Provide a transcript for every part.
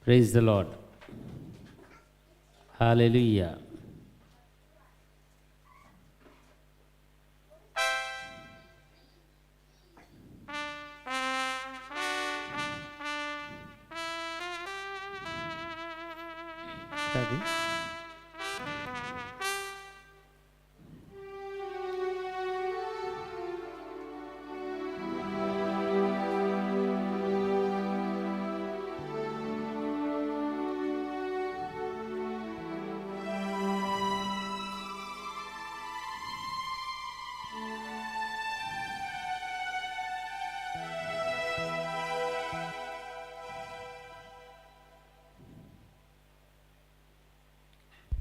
Praise the Lord. Hallelujah. Daddy.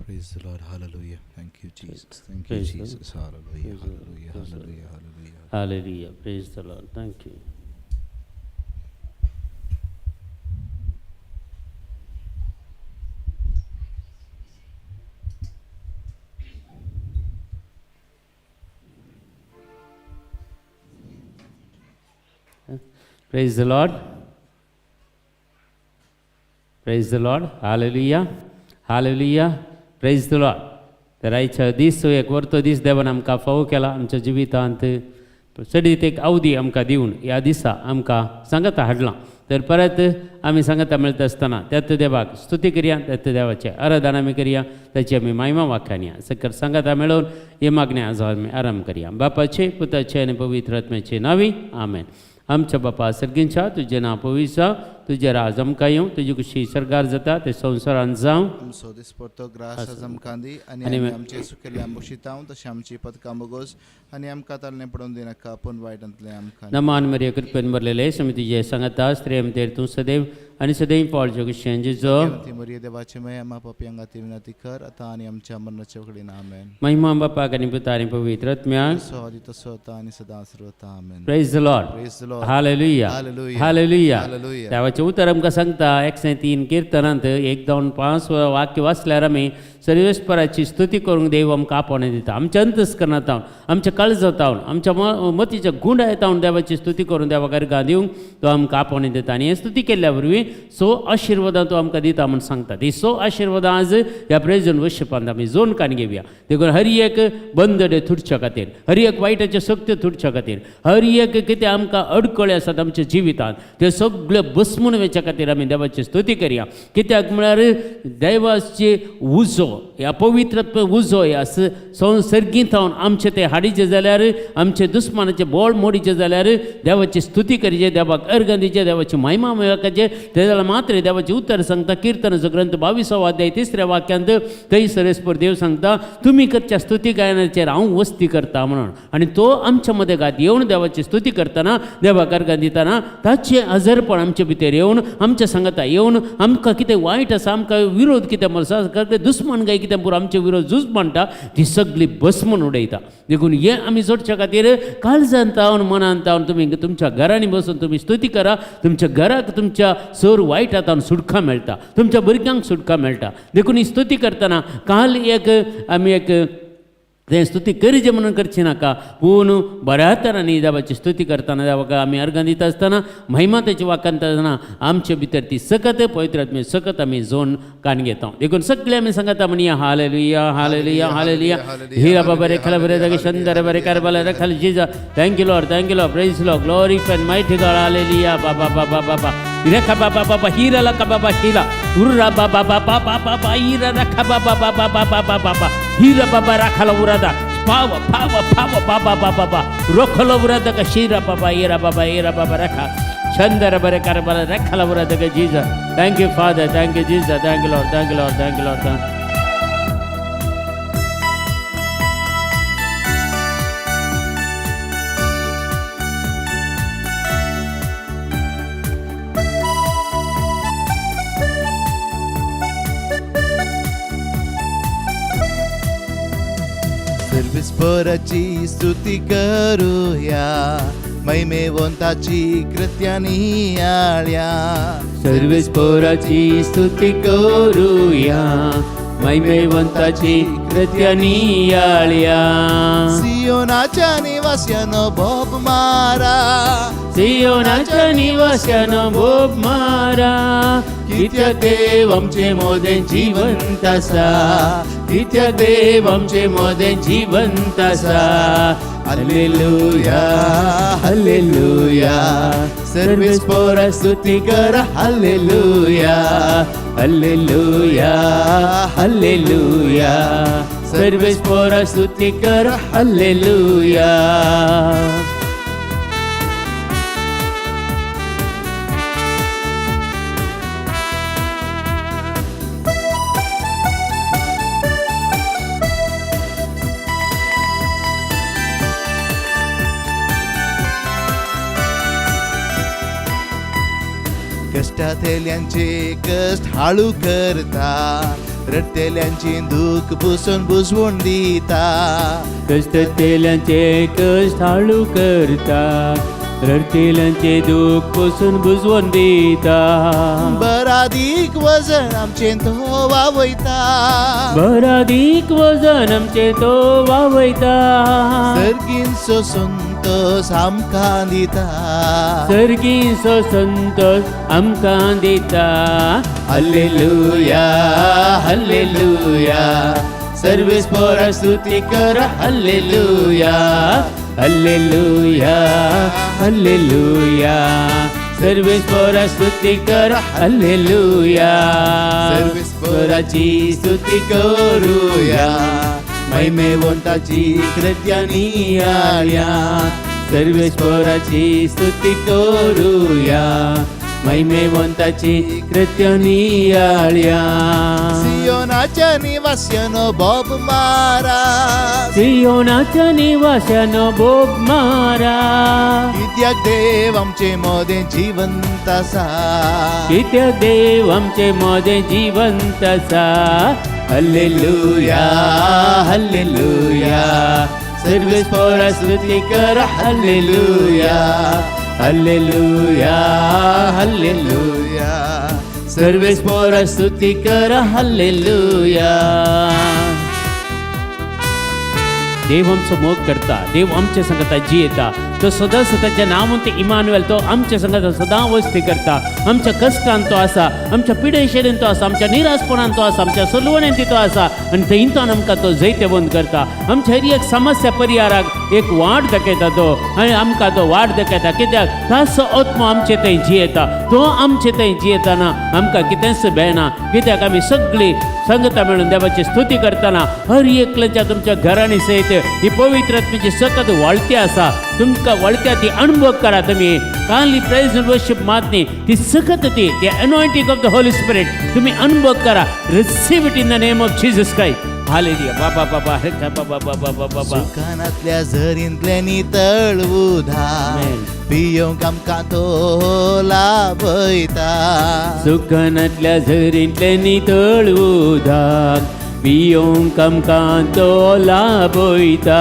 Praise the Lord. Hallelujah. Thank you, Jesus. Thank you, Praise the Jesus. Hallelujah. Hallelujah. Praise the Hallelujah. Hallelujah. Hallelujah. Praise the Lord. Thank you. Praise the Lord. Praise the Lord. Hallelujah. Hallelujah. Praise the Lord. तर आयच्या दीस एक वर्तो दीस देवान आमकां फावो केला आमच्या जिवितांत सडीत एक अवधी आमकां दिवन ह्या दिसा आमकां सांगाता हाडलां तर परत आमी सांगाता मेळटा आसतना त्यात देवाक स्तुती करया त्यात देवाचें आराधना आमी करया ताची आमी महिमा वाखानया सकल सांगाता मेळोवन हे मागण्या आज आमी आराम करया बापाचे पुताचे आनी पवित्र आत्म्याचे नांवी आमेन. आमच्या बापा सर्गींच्या तुजें नांव पवित्र जावं तुजें राज आमकां येवं तुजी कुशी सरकार जाता ते संवसारांत जावं आमचो दिसपडटो ग्रास आज आमकां दी आनी आमचे सुकेली आंबोशितांव तशें आमची पदकां बोगोस आनी आमकां तालणे पडोवन दिनाका पूण वायटांतलें आमकां नमान मरिया कृपेन भरलेले समी तुजे सांगाता स्त्री आमचेर तूं सदैव आनी सदैव पावलचो कुशें जेजो ती मरिये देवाची माय आमा पापयांक खातीर विनंती कर आतां आनी आमच्या मरणाचे वखडीन आमेन. महिमा बापाक आनी पुता आनी पवित्र आत्म्याक सो आदी तसो आतां आनी सदां आसरता आमेन. Praise the Lord. Praise the Lord. Hallelujah Hallelujah. Hallelujah. Hallelujah. देवाचें उतर आमकां सांगता 103 किर्तनांत 1-2-5 वाक्य वाचल्यार आमी सर्वेस्पराची स्तुती करूंक देव आमकां आपणे दिता आमच्या अंतस्करणांतावन आमच्या काळजांतावन आमच्या मतीच्या गुंडायतावन देवाची स्तुती करून देवाक अर्घां दिवंक तो आमकां आपणे दिता आनी हे स्तुती केल्ल्या वरवीं सो आशिर्वादां तो आमकां दिता म्हूण सांगता ती सो आशिर्वादां आज ह्या प्रेजन वर्षपांत आमी जोन कान घेवया देखून हर एक बंदडे तुटच्या खातीर हर एक वायटाचे सक्त्यो तुटच्या खातीर हर एक कितें आमकां अडखळी आसात आमच्या जिवितांत ते सगळे बसमून वेच्या खातीर आमी देवाची स्तुती करया कित्याक म्हळ्यार देवाचे उजो ह्या पवित्र उजो ह्या संसर्गीत जावन आमचे ते हाडीचे जाल्यार आमचे दुस्मानाचे बोळ मोडीचे जाल्यार देवाची स्तुती करचे देवाक अर्घ दिवचे देवाची महिमा मेळकाचे ते जाल्यार मात्र देवाचे उतर सांगता किर्तनाचो ग्रंथ 22 अध्याय 3 वाक्यांत थंय सर्वेस्पर देव सांगता तुमी करच्या स्तुती गायनाचेर हांव वस्ती करता म्हणून आनी तो आमच्या मदें गात येवन देवाची स्तुती करतना देवाक अर्घ दितना ताचे हजरपण आमचे भितर येवन आमच्या सांगता येवन आमकां कितें वायट आसा आमकां विरोध कितें म्हणटा दुस्मान गाय कितें पुरो आमचे विरोध झूज मांडटा ती सगळी भस्मून उडयता देखून हे आमी जोडच्या खातीर काळजांत तावन मनांत तावन तुमी तुमच्या घरांनी बसून तुमी स्तुती करा तुमच्या घराक तुमच्या सर वायट हातान सुटका मेळटा तुमच्या भुरग्यांक सुटका मेळटा देखून ही स्तुती करतना काल आमी एक तें स्तुती करचें म्हणून करची नाका पूण बऱ्या तरांनी देवाची स्तुती करतना देवाक आमी अर्घां दिता आसतना महिमा तेची वाकांत आसतना आमचे भितर ती सकत पवित्र आत्मे सकत आमी जोन कान घेता देखून सगळे आमी सांगता म्हणया हालेलुया हालेलुया हालेलुया हिरा बाबा रे खला बरे जागे शंदर बरे कारबाला रे खाली जीजा thank you Lord praise Lord glory for mighty God hallelujah बाबा बाबा बाबा रेखा बाबा बाबा हीरा लका बाबा हीरा उर्रा बाबा बाबा बाबा हीरा रखा बाबा बाबा बाबा बाबा हीरा बाबा राखाला उरादा पाव पाव पाव बाबा बाबा बाबा रोखलो उरादा का शीरा बाबा हीरा बाबा रखा शंदर बरे कारबाला रेखाला उरादा का जीजा थँक्यू फादर थँक्यू जीजा thank you Lord thank you Lord thank you Lord सर्वेस्पराची स्तुती करूया महिमेवंताची कृत्यानी आळ्या सर्वेस्पराची स्तुती करूया महिमेवंताची कृत्यानी याळ्या. सियोनाच्या निवास्यानो भोग मारा, सियोनाच्या निवास्यानो भोग मारा. कित्याक देव आमचे मोदें जिवंत आसा, कित्याक देव आमचे मोदें जिवंत आसा. हालेलुया हालेलुया सर्वेस्परा स्तुती करा. हालेलुया हालेलुया हालेलुया सर्वेस्परा स्तुती करा. हालेलुया. कष्टातेल्यांचे कष्ट हाळू करता, रडतेल्यांची दुःख पुसून बुजवून दिता. कष्टतेल्यांचे कष्ट हाळू करता, रडतेल्यांचे दुःख पुसून बुजवून दिता. बरादीक वजन आमचे तो वावयता, बरादीक वजन आमचे तो वावयता. सर्गींचो संतोष आमकां दिता, सर्गीचो संतोष आमकां दिता. हालेलुया हालेलुया सर्वेस्परा स्तुती करा. हालेलुया हालेलुया हालेलुया सर्वेस्परा स्तुती करा. हालेलुया सर्वेस्पराची स्तुती करूया, महिमेवंताची कृत्यानी याळ्या. सर्वेस्पराची स्तुती करूया, महिमेवंताची कृत्यानी याळ्या. सियोनाच्या निवास्यानो भोग मारा, सियोनाच्या निवास्यानो भोग मारा. कित्याक देव आमचे मोदें जिवंत आसा, कित्याक देव आमचे मोदें जिवंत आसा. हालेलुया हालेलुया सर्वेस्परा स्तुती करा. हालेलुया हालेलुया हालेलुया सर्वेस्परा स्तुती करा. हालेलुया. देव आमचो मोग करता, देव आमच्या संगता जियेता. तो सदां सदांच्या नांवान ते इमानुएल, तो आमच्या संगता सदां वस्ती करता. आमच्या कश्टांत तो आसा, आमच्या पिडेशेरेन तो आसा, आमच्या निराशपणान तो आसा, आमच्या सलवणेंत तो आसा. आनी थंयच्यान आमकां तो जैते बंद करता. आमच्या हर एक समस्या परिहाराक एक वाट दाखयता तो, आनी आमकां तो वाट दाखयता. कित्याक ताचो आत्मो आमचे थंय जियेता. तो आमचे थंय जियेताना आमकां कितेंच भेना. कित्याक आमी सगळीं संगता मेळून देवाची स्तुती करतना हर एकल्याच्या तुमच्या घरांनी सयत ही पवित्र आत्म्याची सकत वळती आसा. तुमकां वळत्या ती अनुभव करा. तुम्ही काली प्रेज अँड वर्शिप मातनी ती सकत ती anointing of the Holy spirit तुम्ही अनुभव करा. Receive it in the name of Jesus Christ. Hallelujah. बाबा बाबा हे बाबा बाबा बाबा बाबा सुखानातल्या झरींतले नितळ उधार पियोंक आमकां तो लाभयता. सुखानातल्या झरींतले नितळ उदक पियोंक आमकां तो लाभयता.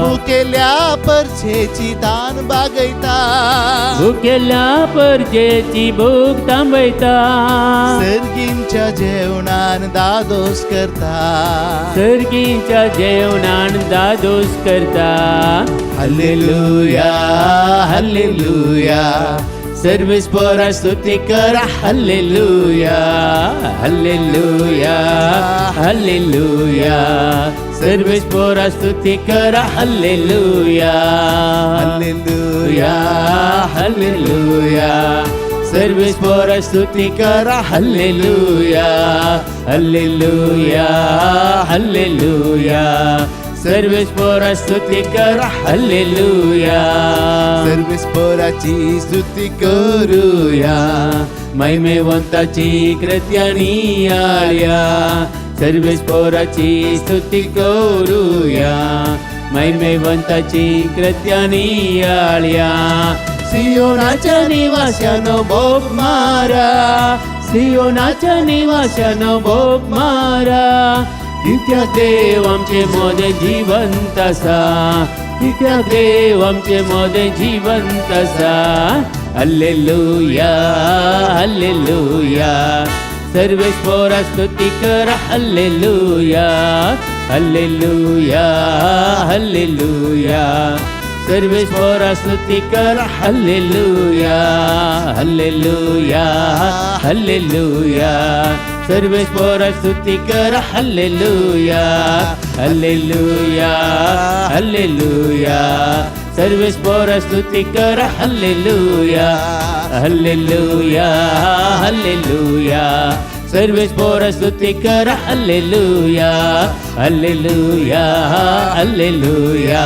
भुकेल्या परचेची तान बागयता, भुकेल्या परजेची भूक थांबयता. सर्गींच्या जेवणान दादोस करता, सर्गीच्या जेवणान दादोस करता. हालेलुया हालेलुया सर्वेस्परा स्तुती करा. हालेलुया हालेलुया हालेलुया सर्वेस्परा स्तुती करा. हालेलुया हालेलुया हालेलुया सर्वेस्परा स्तुती करा. हालेलुया हालेलुया हालेलुया सर्वेस्परा स्तुती करा. हालेलुया सर्वेस्पराची स्तुती करूया, महिमेवंताची कृत्यानी याळ्या. सर्वेस्पराची स्तुती करूया, महिमेवंताची कृत्यानी याळ्या. सियोनाच्या निवास्यानो भोग मारा, सियोनाच्या निवास्यानो भोग मारा. कित्याक देव आमचे मोदें जिवंत आसा, कित्याक देव आमचे मोदें जिवंत आसा. हालेलुया हालेलुया सर्वेस्परा स्तुती करा. हालेलुया हल्लेलुया हल्लेलुया सर्वेश्वरा स्तुती कर हल्लेलुया हल्लेलुया हल्लेलुया सर्वेश्वरा स्तुती कर हल्लेलुया हल्लेलुया हल्लेलुया सर्वेश्वरा स्तुती कर हल्लेलुया हल्लेलुया हल्लेलुया सर्वेश्वरा स्तुती कर हल्लेलुया हल्लेलुया हल्लेलुया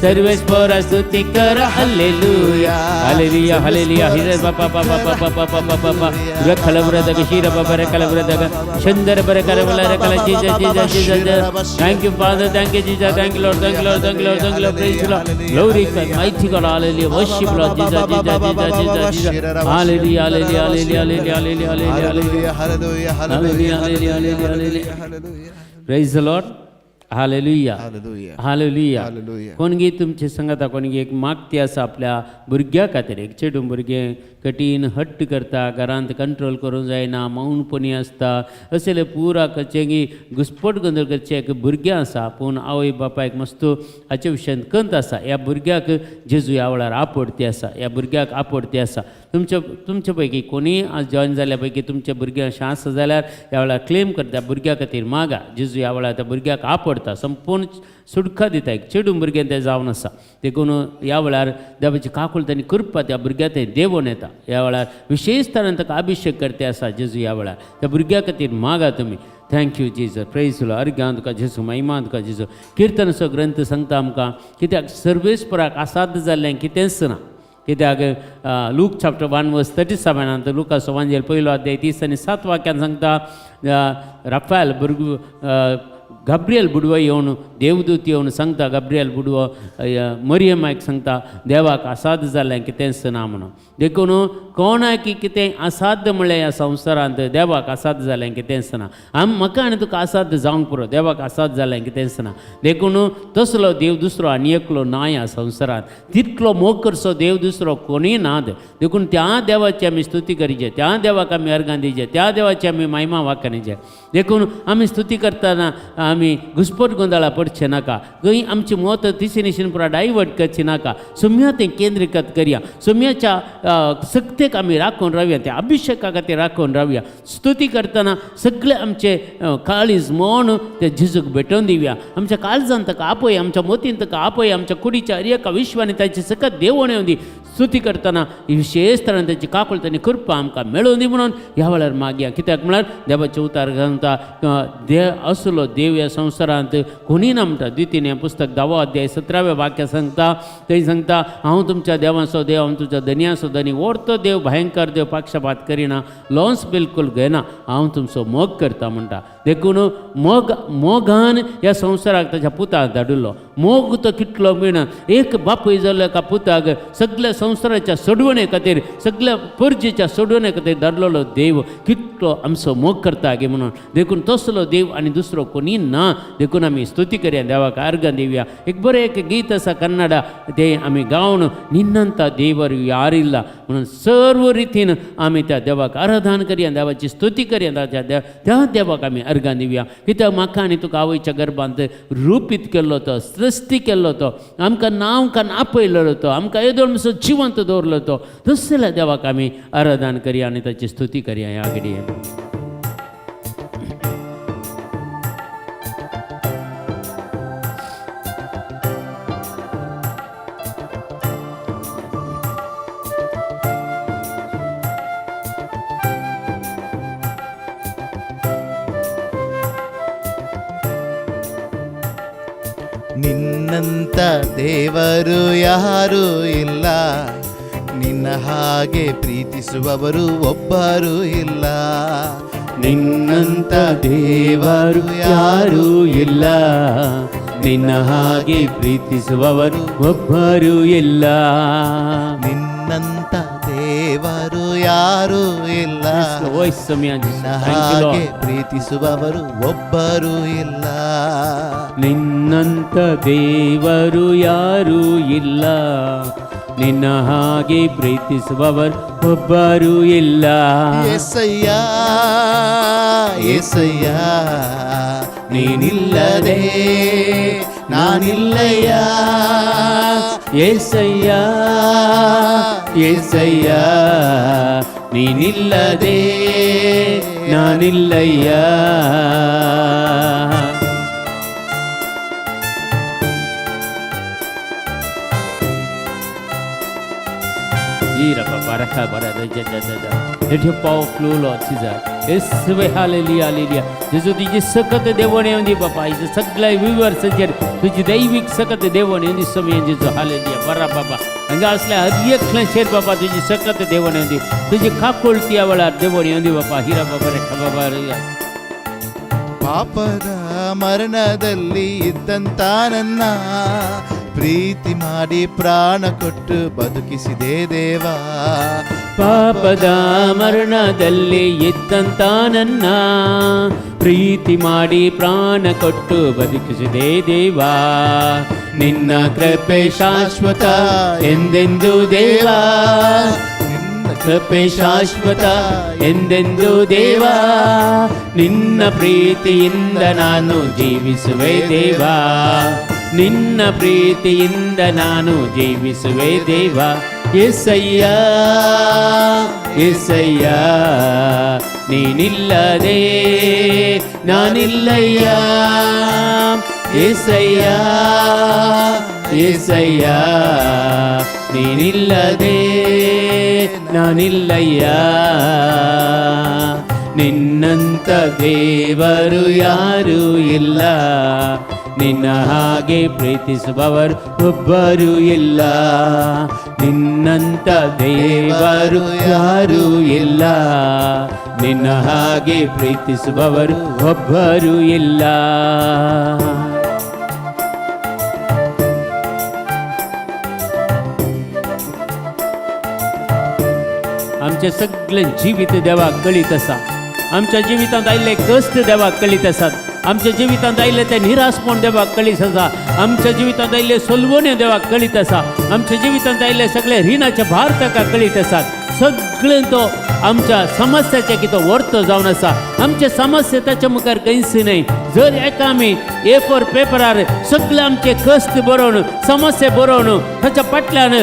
सर्वेश्वरा स्तुती कर हल्लेलुया हालेलुया हालेलुया हिरे बापा बापा बापा बापा बापा बापा रखल ब्रदग शिर बाबा रखल ब्रदग शंदर बर कर बला रखल जीजा जीजा जीजा thank you Father thank you जीजा thank you Lord thank you Lord thank you Lord thank you Lord praise Lord glory God mighty God hallelujah worship Lord जीजा जीजा जीजा जीजा hallelujah hallelujah hallelujah hallelujah hallelujah hallelujah praise the Lord hallelujah hallelujah कोणगी तुमचे सांगता कोणगी एक मागती आसा आपल्या भुरग्या खातीर एक चेडूं भुरगें कठीण हट्ट करता घरांत कंट्रोल करूंक जायना मौनपणी आसता असले पुरा कचेंगी घुस्पट गोंदळ करचे एक भुरगें आसा पूण आवय बापायक मस्तो हाचे विशयान कंत आसा ह्या भुरग्याक जेजू ह्या वेळार आपडती आसा ह्या भुरग्याक आपडती आसा तुमचे पैकी कोणी आज जॉइन जाल्ल्या पैकी तुमच्या भुरग्यां अशें आसा जाल्यार ह्या वेळार क्लेम करता भुरग्या खातीर मागा जेजू ह्या वेळार त्या भुरग्याक आपडता संपूर्ण सुटका दिता एक चेडूं भुरगें तें जावन आसा देखून ह्या वेळार देवाची काकूळ तांणी करपा त्या भुरग्या तें देवून येता ह्या वेळार विशेष तरेन ताका अभिशेक करते आसा जेजू ह्या वेळार त्या भुरग्या खातीर मागा तुमी थँक्यू जीजस प्रेज तुला अर्घ्यां तुका जेजू महिमा तुका जेजू किर्तनाचो ग्रंथ सांगता आमकां कित्याक सर्वेस्पराक आसाद जाल्लें कितेंच ना कित्याक लूक चॅप्टर 1 वर्स 37 लुकाचो वांजेल पयलो अध्याय 30 आनी 7 वाक्यान सांगता राफायल गब्रियल बुडवो येवन देवदूत येवन सांगता गब्रियल बुडवो मरियमाक सांगता देवाक असाद जाल्लें कितेंच ना म्हणून देखून कोणाक कितें असाध्य म्हणलें ह्या संवसारांत देवाक असाध्य जालें कितेंच ना म्हाका आनी तुका असाध्य जावंक पुरो देवाक असाध्य जालें कितेंच ना देखून तसलो देव दुसरो आनी एकलो ना ह्या संवसारांत तितलो मोग करचो देव दुसरो कोणूय नाद देखून त्या देवाची आमी स्तुती करीचे त्या देवाक आमी अर्घां दिवचे त्या देवाची आमी महिमा वाखणीचे देखून आमी स्तुती करतना आमी घुस्पट गोंदळा पडचे नाका खंय आमची मत दिशेनिशेन पुरा डायवर्ट करची नाका सुम्या तें केंद्रीकृत करया सुम्याच्या सक्तेक आमी राखून रावया त्या अभिशेका खातीर राखून रावया स्तुती करतना सगळे आमचे काळीज मन ते जेजूक भेटोवन दिवया आमच्या काळजांत ताका आपय आमच्या मोतीन ताका आपय आमच्या कुडीच्या एका विश्वानी ताची सकत देवण येवन दी स्तुती करतना विशेष तरेन ताची काकूळ तांणी कृपा आमकां मेळोवन दी म्हणून ह्या वेळार मागया कित्याक म्हळ्यार देवाचे उतार सांगता असलो देव ह्या संवसारांत कोणी ना म्हणटा द्वितीय पुस्तक 10 अध्याय 17 वाक्य सांगता थंय सांगता हांव तुमच्या देवाचो देव हांव तुमच्या धन्याचो धनी व्हडतो देव भयंकर देव पक्षपात करिना लॉन्स बिलकुल घेना हांव तुमचो मोग करता म्हणटा देखून मोगान ह्या संवसाराक ताच्या पुताक धाडिल्लो मोग तो कितलो मिळना एक बापूय जाल्लो एका पुताक सगळ्या संवसाराच्या सोडवणे खातीर सगळ्या परजेच्या सोडवणे खातीर धाडलेलो देव कितलो आमचो मोग करता गे म्हणून देखून तसलो देव आनी दुसरो कोणी ना देखून आमी स्तुती करया देवाक अर्घां दिवया एक बरें एक गीत आसा कन्नडा तें आमी गावन निन्नंत देवर यारिल्ला म्हणून सर्व रितीन आमी त्या देवाक आराधना करया देवाची स्तुती करया त्या देवाक आमी अर्घां दिवया कित्याक म्हाका आनी तुका आवयच्या गर्भांत रुपीत केल्लो तो सृश्टी केल्लो तो आमकां नांवकान आपयलेलो तो आमकां येदो असो जिवंत दवरलो तो तसल्या देवाक आमी आराधना करया आनी ताची स्तुती करया ह्या घडये ನಿನ್ನಂತ ದೇವರು ಯಾರೂ ಇಲ್ಲ ನಿನ್ನ ಹಾಗೆ ಪ್ರೀತಿಸುವವರು ಒಬ್ಬರೂ ಇಲ್ಲ ನಿನ್ನಂತ ದೇವರು ಯಾರೂ ಇಲ್ಲ ನಿನ್ನ ಹಾಗೆ ಪ್ರೀತಿಸುವವರು ಒಬ್ಬರೂ ಇಲ್ಲ ನಿನ್ನಂತ ದೇವರು ಯಾರೂ ಇಲ್ಲ ನಿನ್ನ ಹಾಗೆ ಪ್ರೀತಿಸುವವರು ಒಬ್ಬರೂ ಇಲ್ಲ ನಿನ್ನಂತ ದೇವರು ಯಾರೂ ಇಲ್ಲ ನಿನ್ನ ಹಾಗೆ ಪ್ರೀತಿಸುವವರು ಒಬ್ಬರೂ ಇಲ್ಲ యేసయ్యా యేసయ్యా ನೀನಿಲ್ಲದೆ ನಾನಿಲ್ಲಯ್ಯ. ಏಸಯ್ಯ ಏಸಯ್ಯ ನೀನಿಲ್ಲದೆ ನಾನಿಲ್ಲಯ್ಯ. Let your power flow, Lord Jesus. Yes, hallelujah, hallelujah. जसं तुझी सकत देवणी होती बापा, इथं सगळ्या विवर सज्जर तुझी दैविक सकत देवणी होती समय जिजो हालेलुया बरा बाबा. हंगा असल्या हर एक क्षण बापा तुझी सकत देवणी होती, तुझी काकोळती आवळा देवणी होती बापा. हिरा बाबा रे बाबा रे. ಪಾಪದ ಮರಣದಲ್ಲಿ ಇದ್ದಂತ ನನ್ನ ಪ್ರೀತಿ ಮಾಡಿ ಪ್ರಾಣ ಕೊಟ್ಟು ಬದುಕಿಸಿದೆ ದೇವಾ. ಪಾಪದ ಮರಣದಲ್ಲಿ ಇದ್ದಂತ ನನ್ನ ಪ್ರೀತಿ ಮಾಡಿ ಪ್ರಾಣ ಕೊಟ್ಟು ಬದುಕಿಸಿದೆ ದೇವಾ. ನಿನ್ನ ಕೃಪೆ ಶಾಶ್ವತ ಎಂದೆಂದು ದೇವಾ, ಕೃಪೆ ಶಾಶ್ವತ ಎಂದೆಂದು ದೇವಾ. ನಿನ್ನ ಪ್ರೀತಿಯಿಂದ ನಾನು ಜೀವಿಸುವೆ ದೇವಾ, ನಿನ್ನ ಪ್ರೀತಿಯಿಂದ ನಾನು ಜೀವಿಸುವೆ ದೇವಾ. ಏಸಯ್ಯ ಏಸಯ್ಯ ನೀನಿಲ್ಲದೆ ನಾನಿಲ್ಲಯ್ಯ. ಏಸಯ್ಯ ಏಸಯ್ಯ ನೀನಿಲ್ಲದೆ ನಾನಿಲ್ಲಯ್ಯ. ನಿನ್ನಂತ ದೇವರು ಯಾರೂ ಇಲ್ಲ, ನಿನ್ನ ಹಾಗೆ ಪ್ರೀತಿಸುವವರು ಒಬ್ಬರು ಇಲ್ಲ. ನಿನ್ನಂತ ದೇವರು ಯಾರೂ ಇಲ್ಲ, ನಿನ್ನ ಹಾಗೆ ಪ್ರೀತಿಸುವವರು ಒಬ್ಬರು ಇಲ್ಲ. आमचे सगळे जीवित देवाक कळीत आसा. आमच्या जिवितांत आयिल्ले कश्ट देवाक कळीत आसात. आमच्या जिवितांत आयिल्ले ते निराशपण देवाक कळीत आसा. आमच्या जिवितांत आयिल्ले सोलवण्यो देवाक कळीत आसा. आमच्या जिवितांत आयिल्ले सगळे रिणाचे भार ताका कळीत आसात. सगळे तो आमच्या समस्याचे कितें वर्त जावन आसा. आमचे समस्या ताच्या मुखार कंयच न्हय. जर एका आमी A4 पेपरार सगळे आमचे कश्ट बरोवन समस्या बरोवन ताच्या फाटल्यान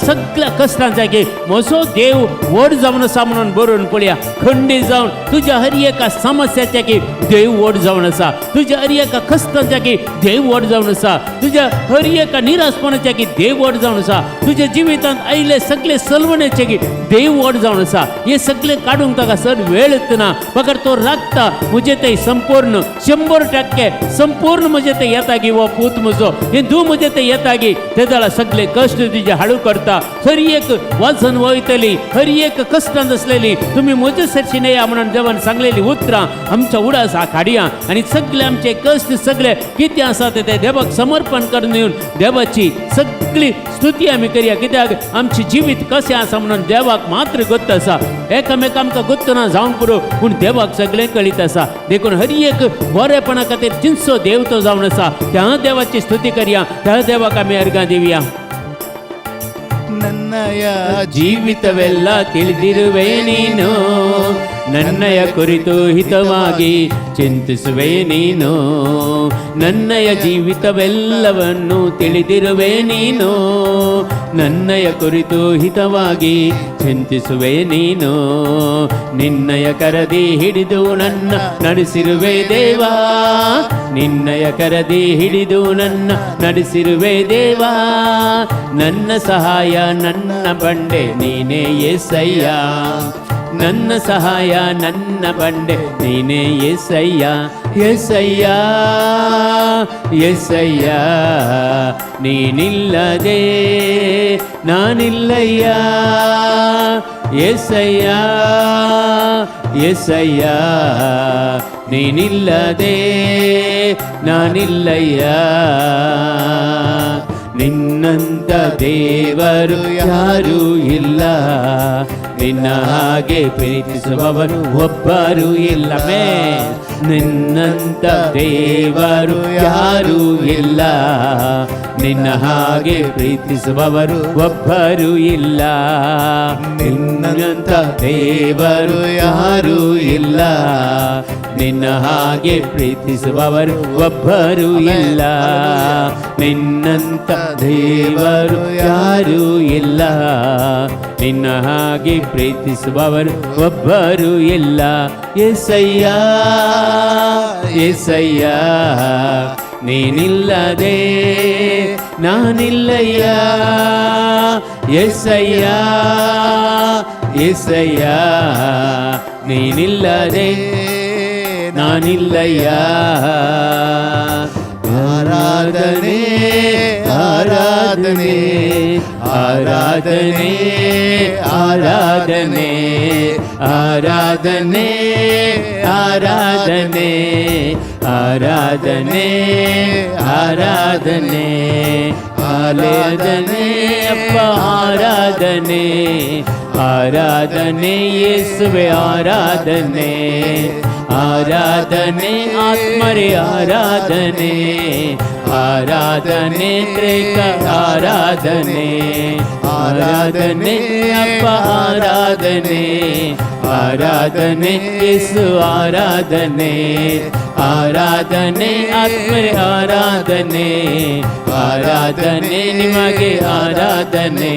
सगळ्या कश्टांचा की म्हजो देव व्हड जावन आसा म्हणून बरोवन पळया. खंडीत जावन तुज्या हर एका समस्याच्या की देव व्हड जावन आसा. तुज्या हर एका कश्टांच्या की देव व्हड जावन आसा. तुज्या हर एका निराशपणाच्या की देव व्हड जावन आसा. तुज्या जिवितांत आयिल्ले सगळे सलवण्याचे की देव व्हड जावन आसा. हे सगळे काडूंक ताका सर वेळ येतना फकत तो राखता. म्हजे ते संपूर्ण 100% संपूर्ण म्हजे ते येता की वो पूत म्हजो हिंदू म्हजे ते येता की ते जाल्यार सगळे कश्ट तुजे हाडू करता. हर एक वाचन वयतली, हर एक कश्टांत आसलेली तुमी म्हजे सरशी नया म्हणून देवान सांगलेली उतरां आमच्या उडास काडया. आनी सगळे आमचे कश्ट सगळे कितें आसा ते देवाक समर्पण करून येवन देवाची सगळी स्तुती आमी करया. कित्याक आमचे जिवीत कशें आसा म्हणून देवाक मात्र गोत्त आसा. एकामेक आमकां गोत्त ना जावन पुरो पूण देवाक सगळें कळीत आसा. देखून हर एक बरेपणा खातीर चिंचो देव तो जावन आसा. त्या देवाची स्तुती करया, त्या देवाक आमी अर्घां दिवया. ನನ್ನಯ ಜೀವಿತವೆಲ್ಲ ತಿಳಿದಿರುವೆ ನೀನು, ನನ್ನಯ ಕುರಿತು ಹಿತವಾಗಿ ಚಿಂತಿಸುವೆ ನೀನು. ನನ್ನಯ ಜೀವಿತವೆಲ್ಲವನ್ನು ತಿಳಿದಿರುವೆ ನೀನು, ನನ್ನಯ ಕುರಿತು ಹಿತವಾಗಿ ಚಿಂತಿಸುವೆ ನೀನು. ನಿನ್ನಯ ಕರದಿ ಹಿಡಿದು ನನ್ನ ನಡೆಸಿರುವೆ ದೇವಾ, ನಿನ್ನಯ ಕರದಿ ಹಿಡಿದು ನನ್ನ ನಡೆಸಿರುವೆ ದೇವಾ. ನನ್ನ ಸಹಾಯ ನನ್ನ ಬಂಡೆ ನೀನೇ యేసయ్య, ನನ್ನ ಸಹಾಯ ನನ್ನ ಬಂಡೆ ನೀನೇ యేసయ్య. యేసయ్య యేసయ్య ನೀನಿಲ್ಲದೆ ನಾನಿಲ್ಲಯ್ಯ. యేసయ్య యేసయ్య ನೀನಿಲ್ಲದೆ ನಾನಿಲ್ಲಯ್ಯ. ನಿನ್ನಂತ ದೇವರು ಯಾರೂ ಇಲ್ಲ, ನಿನ್ನ ಹಾಗೆ ಪ್ರೀತಿಸುವವರು ಒಬ್ಬರು ಇಲ್ಲವೇ ನಿನ್ನಂತ ದೇವರು ಯಾರೂ ಇಲ್ಲ ನಿನ್ನ ಹಾಗೆ ಪ್ರೀತಿಸುವವರು ಒಬ್ಬರು ಇಲ್ಲ ನಿನ್ನಂತ ದೇವರು ಯಾರೂ ಇಲ್ಲ ನಿನ್ನ ಹಾಗೆ ಪ್ರೀತಿಸುವವರು ಒಬ್ಬರು ಇಲ್ಲ ನಿನ್ನಂತ ದೇವರು ಯಾರೂ ಇಲ್ಲ ನಿನ್ನ ಹಾಗೆ ಪ್ರೀತಿಸುವವರು ಒಬ್ಬರು ಇಲ್ಲ యేసయ్య యేసయ్య ನೀನಿಲ್ಲದೆ ನಾನಿಲ್ಲಯ್ಯ యేసయ్య యేసయ్య ನೀನಿಲ್ಲದೆ ನಾನಿಲ್ಲಯ್ಯ ಆರಾಧನೆ ಆರಾಧನೆ ಆರಾಧನೆ ಆರಾಧನೆ ಆರಾಧನೆ ಆರಾಧನೆ ಆರಾಧನೆ ಆರಾಧನೆ ಆರಾಧನೆ ಅಪ್ಪ ಆರಾಧನೆ ಆರಾಧನೆ ಯೇಸುವೆ ಆರಾಧನೆ ಆರಾಧನೆ ಆತ್ಮರೇ ಆರಾಧನೆ ಆರಾಧನೆ ತ್ರೇಕ ಆರಾಧನೆ ಆರಾಧನೆ ಅಪ್ಪ ಆರಾಧನೆ ಆರಾಧನೆ ಯೇಸು ಆರಾಧನೆ ಆರಾಧನೆ ಆತ್ಮರೇ ಆರಾಧನೆ ಆರಾಧನೆ ನಿಮಗೆ ಆರಾಧನೆ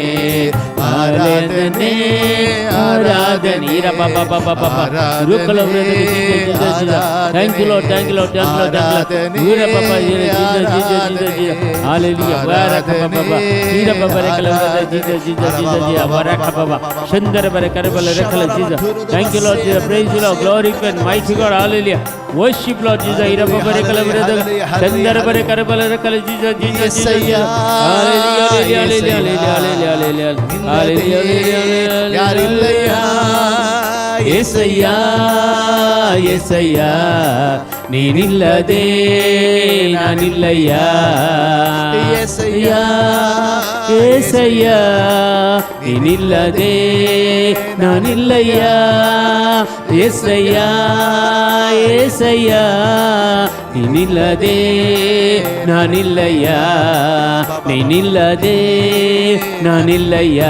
ಆರಾಧನೆ ಆರಾಧನೆ ಇರ ಬಾಬಾ ಬಾಬಾ ಬಾಬಾ ರೂಕಲ thank you Lord thank you Lord thank you Lord ಇರ ಬಾಬಾ ಜೀಸಸ್ ಹಾಲೆಲೂಯಾ ಬಾರಕ ಬಾಬಾ ಇರ ಬಾಬಾ ರೆಕಲ ಜೀಸಸ್ ಬಾರಕ ಬಾಬಾ ಶಂದರ ಬರ ಕರಬಲ ರೆಕಲ Jesus thank you Lord Jesus praise you Lord glorify and mighty God hallelujah worship Lord Jesus ira baba rekala brother chandara bare karabala rekala Jesus Jesus Jesus hallelujah hallelujah hallelujah hallelujah hallelujah యేసయ్యా యేసయ్యా ನೀನಿಲ್ಲದೆ ನಾನಿಲ್ಲಯ್ಯ యేసయ్యా యేసయ్యా ನೀನಿಲ್ಲದೆ ನಾನಿಲ್ಲಯ್ಯ యేసయ్యా యేసయ్యా ನೀನಿಲ್ಲದೆ ನಾನಿಲ್ಲಯ್ಯ ನೀನಿಲ್ಲದೆ ನಾನಿಲ್ಲಯ್ಯ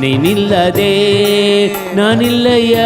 ನೀನಿಲ್ಲದೆ ನಾನಿಲ್ಲಯ್ಯ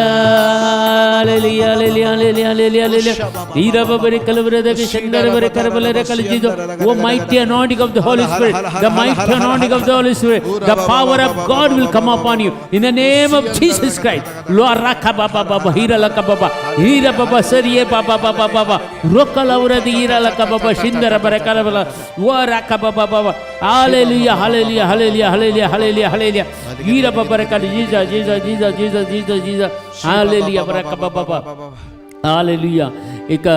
hallelujah hallelujah hallelujah hallelujah ira babare kalbrada ke shandara bare karbalare kaljido oh mighty anointing of the holy spirit the mighty anointing of the holy spirit the power of god will come upon you in the name of jesus christ lord rakha baba baba hira laka baba hira baba sariye baba baba baba rokala uradi hira laka baba shindara bare karbala wa rakha baba baba hallelujah hallelujah hallelujah hallelujah hallelujah hallelujah hira baba bare kal jesus jesus jesus jesus jesus jesus hallelujah baraka baba hallelujah एका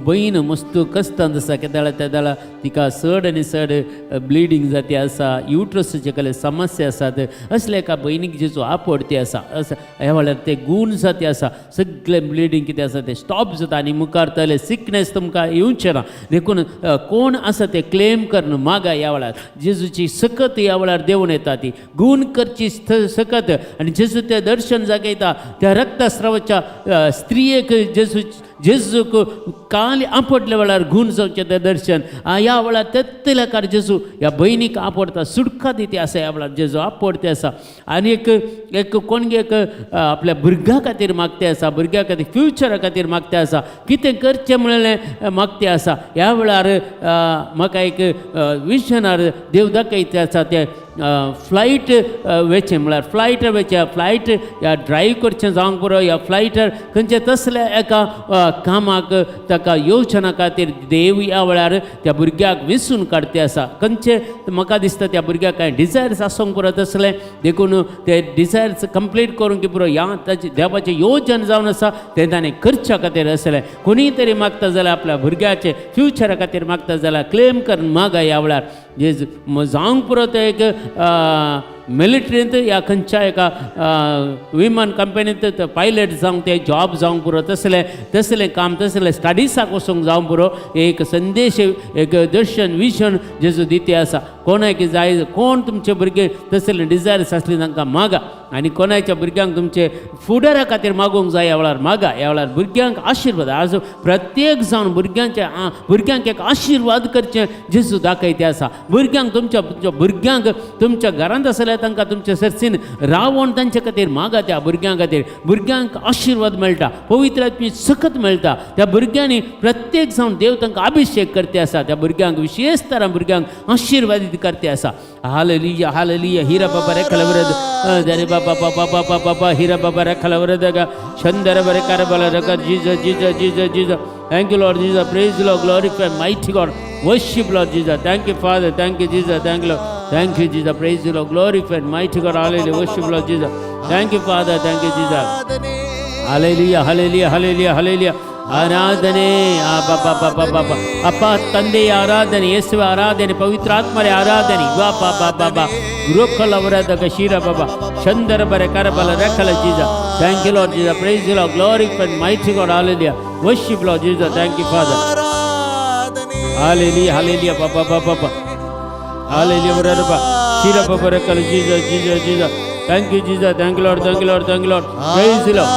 बहीण मस्त कस्तांत आसा केदाळा तेदाळा तिका चड आनी चड bleeding जाती आसा युट्रसाचे कसले समस्या आसात असले एका भयणीक जेचो आपडती आसा ह्या वेळार ते गूण जाती आसा सगळे ब्लिडींग कितें आसा तें स्टॉप जाता आनी मुखार तले सिकनेस तुमकां येवचें ना देखून कोण आसा ते क्लेम करून मागा ह्या वेळार जेजूची सकत ह्या वेळार देंवन येता ती गूण करची सकत आनी जेजू तें दर्शन जागयता त्या रक्तस्रावाच्या स्त्रियेक जेजूक काल आपटल्या वेळार गूण जावचें तें दर्शन ह्या वेळार तेत्तलेकार जेजू ह्या भयणीक आपडता सुटका दिती आसा ह्या वेळार जेजू आपडते आसा आनी एक कोण एक आपल्या भुरग्या खातीर मागते आसा भुरग्या खातीर फ्युचरा खातीर मागते आसा कितें करचें म्हणलें मागते आसा ह्या वेळार म्हाका एक विशनार देव दाखयता आसा तें फ्लायट वेचें म्हळ्यार फ्लायट वेचें फ्लायट ह्या ड्रायव्ह करचें जावंक पुरो ह्या फ्लायटार खंयचे तसल्या एका कामाक ताका येवच्या खातीर देव ह्या वेळार त्या भुरग्याक विसरून काडते आसा खंयचे म्हाका दिसता त्या भुरग्याक कांय डिझायर्स आसूंक पुरो तसलें देखून ते डिझायर्स कंप्लीट करूंक पुरो ह्या ताचें देवाचें येवजन जावन आसा तें ताणें करच्या खातीर आसलें कोणीय तरी मागता जाल्यार आपल्या भुरग्याचे फ्युचरा खातीर मागता जाल्यार क्लेम करून मागा ह्या वेळार जे जावंक पुरो ते एक मिलिटरींत या खंयच्या एका विमान कंपनींत पायलट जावंक ते जॉब जावंक पुरो तसलें काम तसलें स्टडिसाक वचूंक जावंक पुरो एक संदेश एक दर्शन विजन जेजू दिते आसा कोणाक जाय कोण तुमचे भुरगे तसले डिझायर्स असले तांकां मागा आनी कोणाच्या भुरग्यांक तुमचे फुडारा खातीर मागोवंक जाय ह्या वेळार मागा ह्या वेळार भुरग्यांक आशिर्वाद आज प्रत्येक जावन भुरग्यांक एक आशिर्वाद करचे जेजू दाखयते आसा भुरग्यांक तुमच्या भुरग्यांक तुमच्या घरांत आसल्या तांकां तुमच्या सर्सीन रावण तांचे खातीर मागा त्या भुरग्यां खातीर भुरग्यांक आशिर्वाद मेळटा पवित्र आत्मी सखत मेळटा त्या भुरग्यांनी प्रत्येक जावन देव तांकां अभिषेक करते आसा त्या भुरग्यांक विशेष तरां भुरग्यांक आशिर्वादीत करते आसा हालेलुया हालेलुया हिरा बाबा रे खलवरद दरे बाबा बाबा बाबा बाबा हिरा बाबा रे खलवरद गा शंदर बरे कर बला रका Jesus Jesus Jesus Jesus thank you Lord Jesus praise Lord glorify mighty God worship Lord Jesus thank you Father thank you Jesus thank you thank you Jesus praise Lord glorify mighty God hallelujah worship Lord Jesus thank you Father thank you Jesus hallelujah hallelujah hallelujah hallelujah ಆರಾಧನೆ ಅಪ್ಪ ತಂದೆಯ ಆರಾಧನೆ ಯೇಸುವ ಆರಾಧನೆ ಪವಿತ್ರಾತ್ಮರ ಆರಾಧನೆ ವಾ ಬಾಬಾ ರೋಕಲವರದ ಶೀರ ಬಾಬಾ ಚಂದರ ಬರೆ ಕರಬಲ ರೆಕಲ Jesus thank you Lord Jesus praise you Lord glorify mighty God hallelujah worship Lord Jesus thank you Father hallelujah hallelujah ಬಾಬಾ ಹಾಲೆಲೂಯಾ ಬರಬ ಶೀರ ಬಾಬಾ ರೆಕಲ Jesus Jesus Jesus thank you Jesus thank you Lord thank you Lord thank you Lord praise you Lord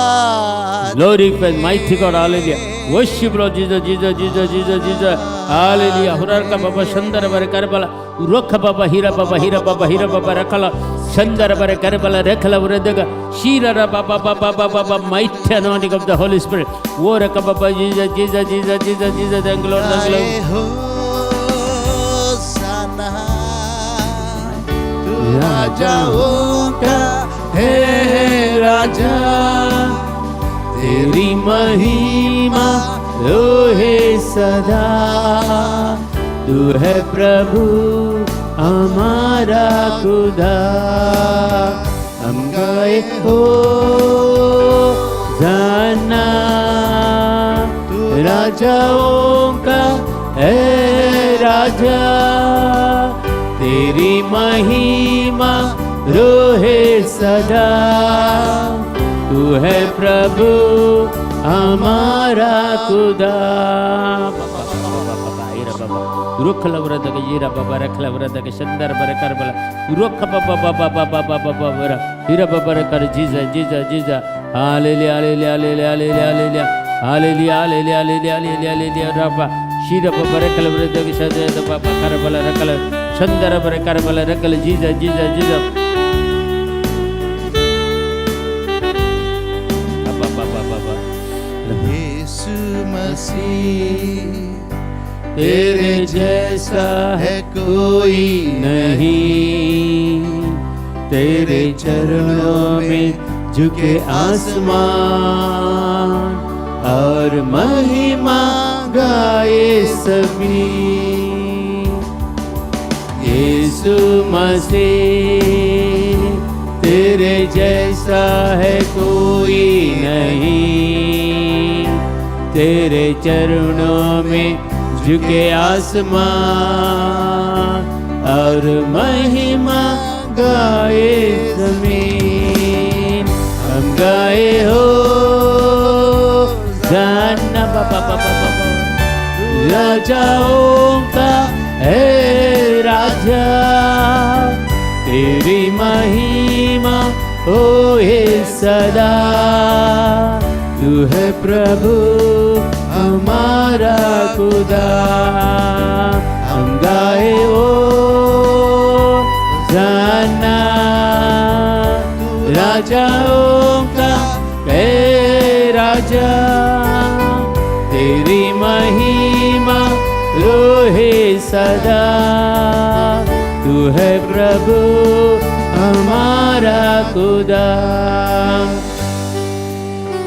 glorify mighty God hallelujah worship Lord Jesus Jesus Jesus Jesus Jesus hallelujah hurarka baba shandara bare karbala rokha baba hira baba rakala shandara bare karbala rakala uradaga shira baba baba mighty anointing of the Holy Spirit oraka baba Jesus Jesus Jesus Jesus Jesus thank you Lord thank you Lord rajaon ka hey raja तेरी महिमा रोहे सदा तू है प्रभु हमारा खुदा हम गए हो जाना राजाओं का है राजा तेरी महिमा रोहे सदा तू है प्रभु हमारा खुदा रुखल व्रत के जीरा बाबा रखल व्रत के शंदर बर कर बला रुख बाबा बाबा बाबा बाबा बर हीरा बाबा कर जीजा जीजा जीजा hallelujah hallelujah hallelujah hallelujah hallelujah hallelujah hallelujah hallelujah hallelujah रबा शीरा बाबा रखल व्रत के शंदर बाबा कर बला रखल शंदर बर कर बला रखल जीजा जीजा जीजा तेरे जैसा है कोई नहीं तेरे चरणों में झुके आसमान और महिमा गाए सभी यीशु मसीह तेरे जैसा है कोई नहीं तेरे चरणों में झुके आसमान और महिमा गाए जमीन हम गाए हो जाना बाबा राजाओं का है राजा तेरी महिमा हो हे सदा तू है प्रभु हमारा खुदा हम गाए ओ जाना राजाओं का है राजा तेरी महिमा रोहे सदा तू है प्रभु हमारा खुदा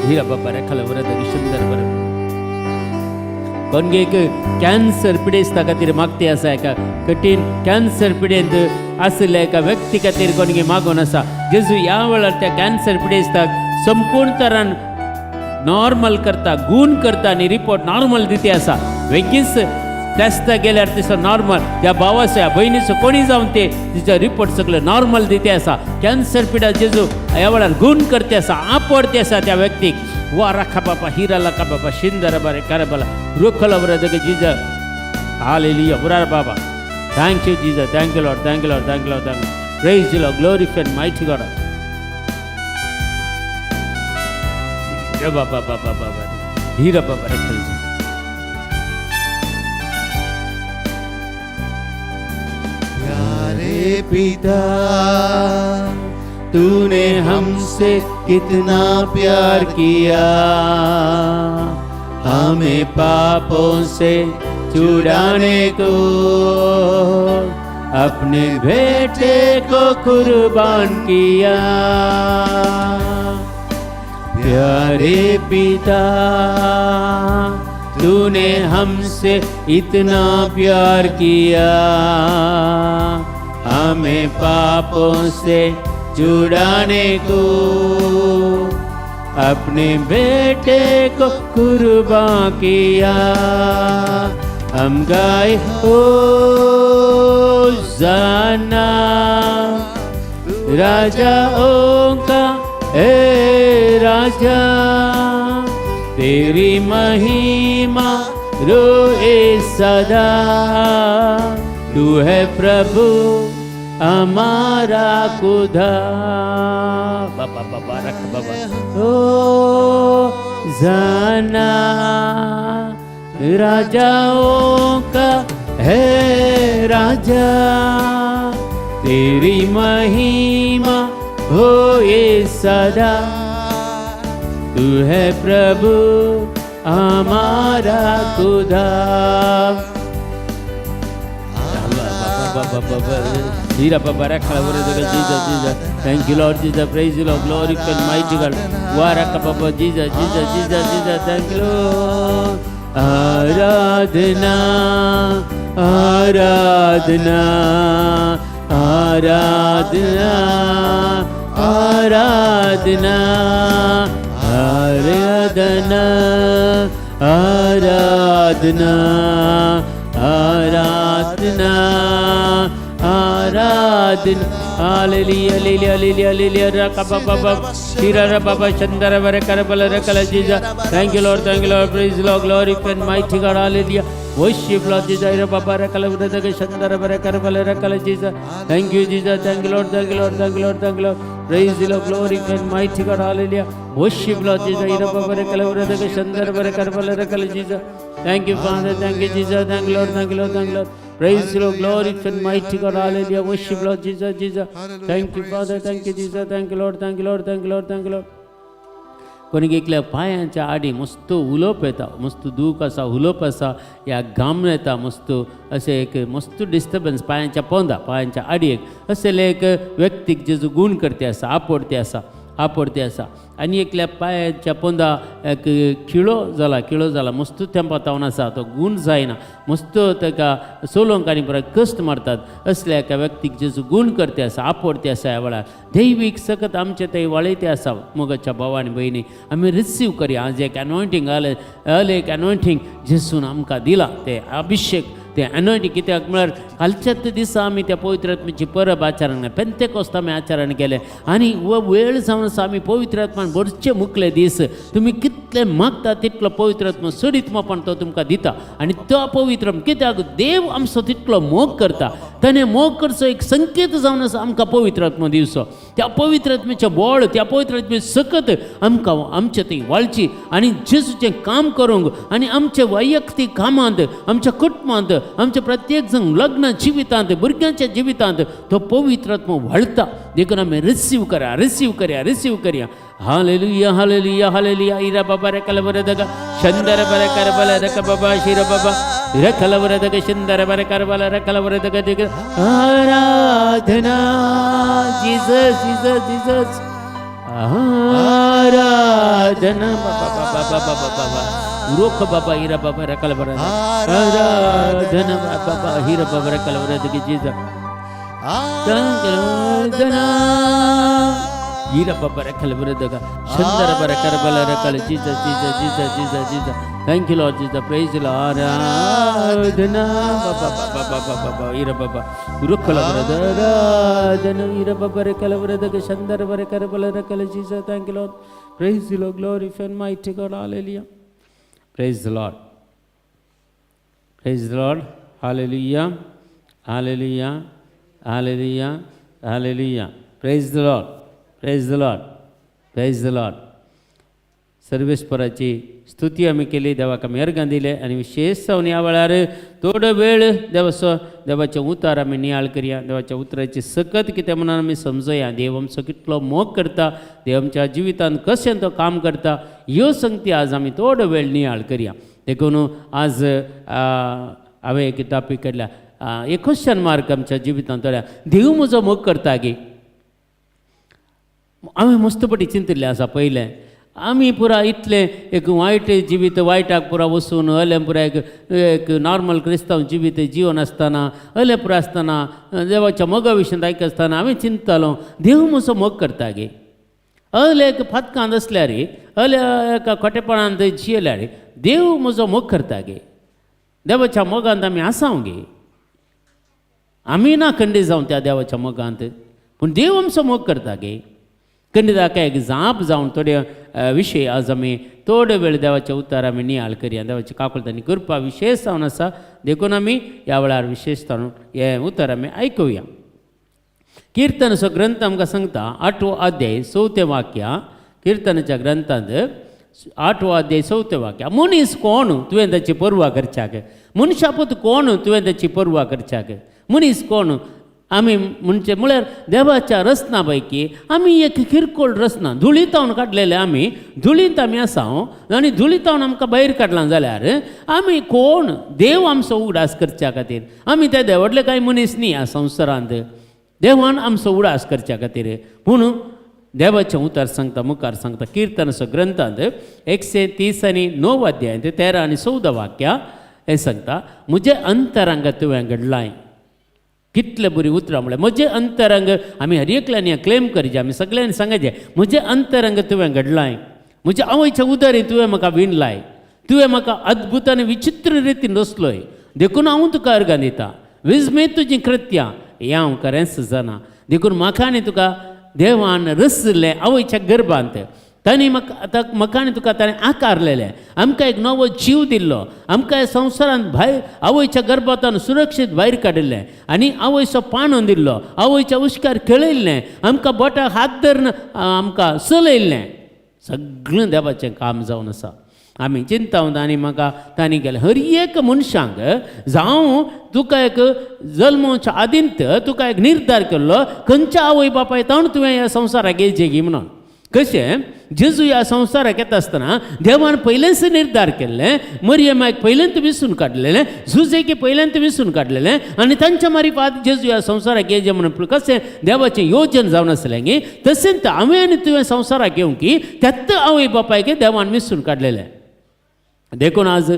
हीरा बाबा रखल व्रत की सुंदर व्रत कोणगे एक कॅन्सर पिडेस्ता खातीर मागते आसा एका कठीण कॅन्सर पिडेंत आसल्या एका व्यक्ती खातीर कोणगे मागोन आसा जेजू ह्या वेळार त्या कॅन्सर पिडेस्ताक संपूर्ण तरान नॉर्मल करता गूण करता आनी रिपोर्ट नॉर्मल दिते आसा बेगीच टेस्ट गेल्यार तिचो नॉर्मल त्या भावाचो ह्या भयणीचो कोणी जावन ते तिचो रिपोर्ट सगळो नॉर्मल दिते आसा कॅन्सर पिडा जेजू ह्या वेळार गूण करते आसा आपडते आसा त्या व्यक्तीक वा राखा बाबा हिरा लाका बाबा शिंदर बरे करबला रोखल व्रत के जीजा हालेलुया उरार बाबा Thank you, Jesus. Thank you, Lord. Thank you, Lord. Thank you, Lord. Thank you. Praise you, Lord. Glorify and mighty God. Hira Baba Rakal ji. प्यारे पिता तूने हमसे कितना प्यार किया, हमें पापों से छुड़ाने को अपने बेटे को कुर्बान किया। प्यारे पिता तूने हमसे इतना प्यार किया, हमें पापों से छुड़ाने को अपने बेटे को कुर्बान किया। हम गाए होशाना राजाओं का ए राजा, तेरी महिमा रोए सदा। तू है प्रभु हमारा खुदा। बाबा बाबा रख बाबा ओ जाना राजाओं का है राजा, तेरी महिमा हो ये सदा। तू है प्रभु हमारा खुदा। Thank you, Lord Jesus. Praise you, Lord. Glory and mighty God. Waraka Baba Jesus, Jesus, Jesus, Jesus. Thank you, Lord. Aradhana, Aradhana, Aradhana, Aradhana, Aradhana, Aradhana, Aradhana, Aradhana. Hallelujah, hallelujah, hallelujah, hallelujah. Rakababa, Shira Baba, Chandara Varakala Rakala Jesus. Thank you, Lord, thank you, Lord. Praise the Lord, glory and mighty God. Hallelujah. Worship Lord Jesus. Baba Rakala Chandara Varakala Rakala Jesus. Thank you, Jesus. Thank you, Lord, thank you, Lord, thank you, Lord, thank you, Lord. Praise the Lord, glory and mighty God. Hallelujah. Worship Lord Jesus. Baba Rakala Chandara Varakala Rakala Jesus. Thank you, Father. Thank you, Jesus. Thank you, Lord, thank you, Lord, thank you, Lord. Praise the Lord, glory and mighty God. Hallelujah. Worship Lord Jesus, Jesus. Thank you, Father. Thank you, Jesus. Thank you, Lord, thank you, Lord, thank you, Lord, thank you, Lord. कोणी एकल्या पायांच्या आडी मस्त उलोप येता, मस्त दूख असा उलोप असा, या घाम येता मस्त असे एक मस्त डिस्टर्बन्स पायांच्या पोंदा पायांच्या आडी एक असले एक व्यक्तीक जेजू गुण करते असा, आपडते असा आनी एकल्या पायांच्या पोंदा एक किळो जाला मस्त तेंपा तावन आसा, तो गुण जायना, मस्त ताका सोलोंक आनी बरें कश्ट मारतात, असल्या एका व्यक्तीक जेजू गुण करते आसा, आपडते आसा. ह्या वेळार दैवीक सकत आमचे ते वळयते आसा. मोगाच्या भावा आनी भयणी आमी रिसीव करया. आज एक एनॉयंटींग एक एनॉयंटींग जेजून आमकां दिला, ते अभिषेक, ते एनॉयंटींग कित्याक म्हळ्यार कालच्याच दिसा आमी त्या पवित्र आत्म्याची परब आचरण केलें, पेंतेकोस्त आमी आचरण केलें आनी हो वेळ जावन आसा आमी पवित्र आत्मान भरचे मुखले दीस. तुमी कितले मागता तितलो पवित्र आत्मा सडीतमपण तो तुमकां दिता आनी तो पवित्र कित्याक देव आमचो तितलो मोग करता, ताणें मोग करचो एक संकेत जावन आसा आमकां पवित्र आत्मा दिवचो. त्या पवित्र आत्म्याचें बळ, त्या पवित्र आत्मे सकत आमकां आमचे ती वाळची आनी जेजूचें काम करूंक आनी आमचे वैयक्तीक कामांत, आमच्या कुटुंबांत, आमच्या प्रत्येक जण लग्न जिवितांत, भुरग्यांच्या जिवितांत तो पवित्र आत्मा व्हळता. देखून आमी रिसीव करया. Hallelujah, hallelujah, hallelujah. इरा बाबा रे कलवरदग शंदर बरे करबल रक बाबा शिर बाबा रे कलवरदग शंदर बरे करबल रे कलवरदग दिग आराधना जीसस जीसस जीसस आराधना बाबा बाबा बाबा बाबा रोख बाबा इरा बाबा रे कलवरदग आराधना बाबा हिर बाबा रे कलवरदग Jesus Aradhana Ira Baba Rakal Vradaga, Shandara Barakar Balarakal, Jesus, Jesus, Jesus, Jesus, Jesus. Thank you, Lord Jesus. Praise the Lord. Adana Baba Baba Baba Ira Baba Rukala Vradaga, Dana Ira Baba Rakal Vradaga, Shandara Barakar Balarakal, Jesus. Thank you, Lord. Praise the Lord. Glory and mighty God. Hallelujah. Praise the Lord. Praise the Lord. Hallelujah. Hallelujah, hallelujah, hallelujah. Praise the Lord, praise the Lord, praise the Lord. सर्वेस्पराची स्तुती आमी केली, देवाक आमी अर्गां दिले आनी विशेश जावन ह्या वेळार थोडो वेळ देवाचें उतार आमी नियाळ करया. देवाच्या उतराची सकत कितें म्हणून आमी समजया. देव आमचो कितलो मोग करता, देव आमच्या जिवितांत कशें तो काम करता, ह्यो संगती आज आमी थोडो वेळ नियाळ करया. देखून आज हांवें एक टॉपीक काडल्या, एक क्वेश्चन मार्क आमच्या जिवितांत थोड्या. देव म्हजो मोग करता गे. हांवें मस्तपटी चिंतिल्लें आसा पयलें. आमी पुरा इतले एक वायट जिवीत वायटाक पुरा वचून हले पुरा एक नॉर्मल क्रिस्तांव जिवीत जीवन आसतना हले पुरा आसतना देवाच्या मोगा विशयी आयक आसतना हांवें चिंततालो देव म्हजो मोग करता गे. हले एक फातकांत आसल्यार हले एका खोटेपणांत जियेल्यार देव म्हजो मोग करता गे. देवाच्या मोगांत आमी आसांव गे. आमी ना खंडी जावन त्या देवाच्या मोगांत, पूण देव आमचो मोग करता गे. खंडिताका एक जाप जावन थोडे विशय आज आमी थोडे वेळ देवाच्या उतार आमी नियाळ करया. देवाची काकुळटांनी करपा विशेश जावन आसा, देखून आमी ह्या वेळार विशेश जावन हे उतार आमी आयकुया. किर्तनाचो ग्रंथ आमकां सांगता 8वो अध्याय 4वें वाक्य. किर्तनाच्या ग्रंथांत 8वो अध्याय 4वें वाक्य. मनीस कोण तुवें ताची पर्वा करच्याक, मनशापूत कोण तुवें ताची पर्वा करच्याक. मनीस कोण आमी म्हणजे म्हळ्यार देवाच्या रचना पैकी आमी एक किरकोळ रचना धुळीतावन काडलेले. आमी धुळींत आमी आसां आनी धुळीतावन आमकां भायर काडलां जाल्यार आमी कोण देव आमचो उगडास करच्या खातीर. आमी ते देवाडले कांय मनीस न्ही ह्या संवसारांत. देवान आमचो उगडास करच्या खातीर. पूण देवाचें उतार सांगता, मुखार सांगता किर्तनाचो ग्रंथांत 139 अध्याय 13 आनी 14 वाक्या हें सांगता, म्हजें अंतरांग तुवें घडलां. कितले बरी उतरां म्हळ्यार म्हजें अंतरंग. आमी हर एकल्यान क्लेम करचें, आमी सगळ्यांनी सांगचें म्हजें अंतरंग तुवें घडलां. म्हज्या आवयच्या उदरी तुवें म्हाका विणलाय. तुवें म्हाका अद्भुत आनी विचित्र रितीन रचलोय. देखून हांव तुका अर्गां दितां. विस्मेत तुजीं कृत्यां हें हांव खरेंच जाणा. देखून म्हाका आनी तुका देवान रचलें आवयच्या गर्भांत. तांणी म्हाका आनी तुका ताणें आकारलेलें. आमकां एक नवो जीव दिल्लो. आमकां ह्या संवसारांत भायर आवयच्या गर्भांतल्यान सुरक्षीत भायर काडिल्लें आनी आवयचो पानो दिल्लो. आवयच्या उश्कार खेळयल्लें. आमकां बोटाक हात धरून आमकां चलयल्लें. सगळें देवाचें काम जावन आसा. आमी चिंतावन आनी म्हाका तांणी केलें. हर एक मनशांक जावं तुका एक जल्माच्या आदींत तुका एक निर्धार केल्लो खंयच्या आवय बापाय तावन तुवें ह्या संवसाराक येवचें गी म्हणून. कशें जेजू ह्या संवसाराक येता आसतना देवान पयलेंच निर्धार केल्लें. मरियमाक पयलेंत विसरून काडलेलें, झुजेकी पयलेंत विसरून काडलेलें आनी तांच्या मारिफात जेजू ह्या संवसाराक येवचें म्हणून कशें देवाचें योजन जावन आसलें गी. तशेंच हांवें आनी तुवें संवसाराक येवंक की त्यात आवय बापायक देवान विसरून काडलेलें. देखून आज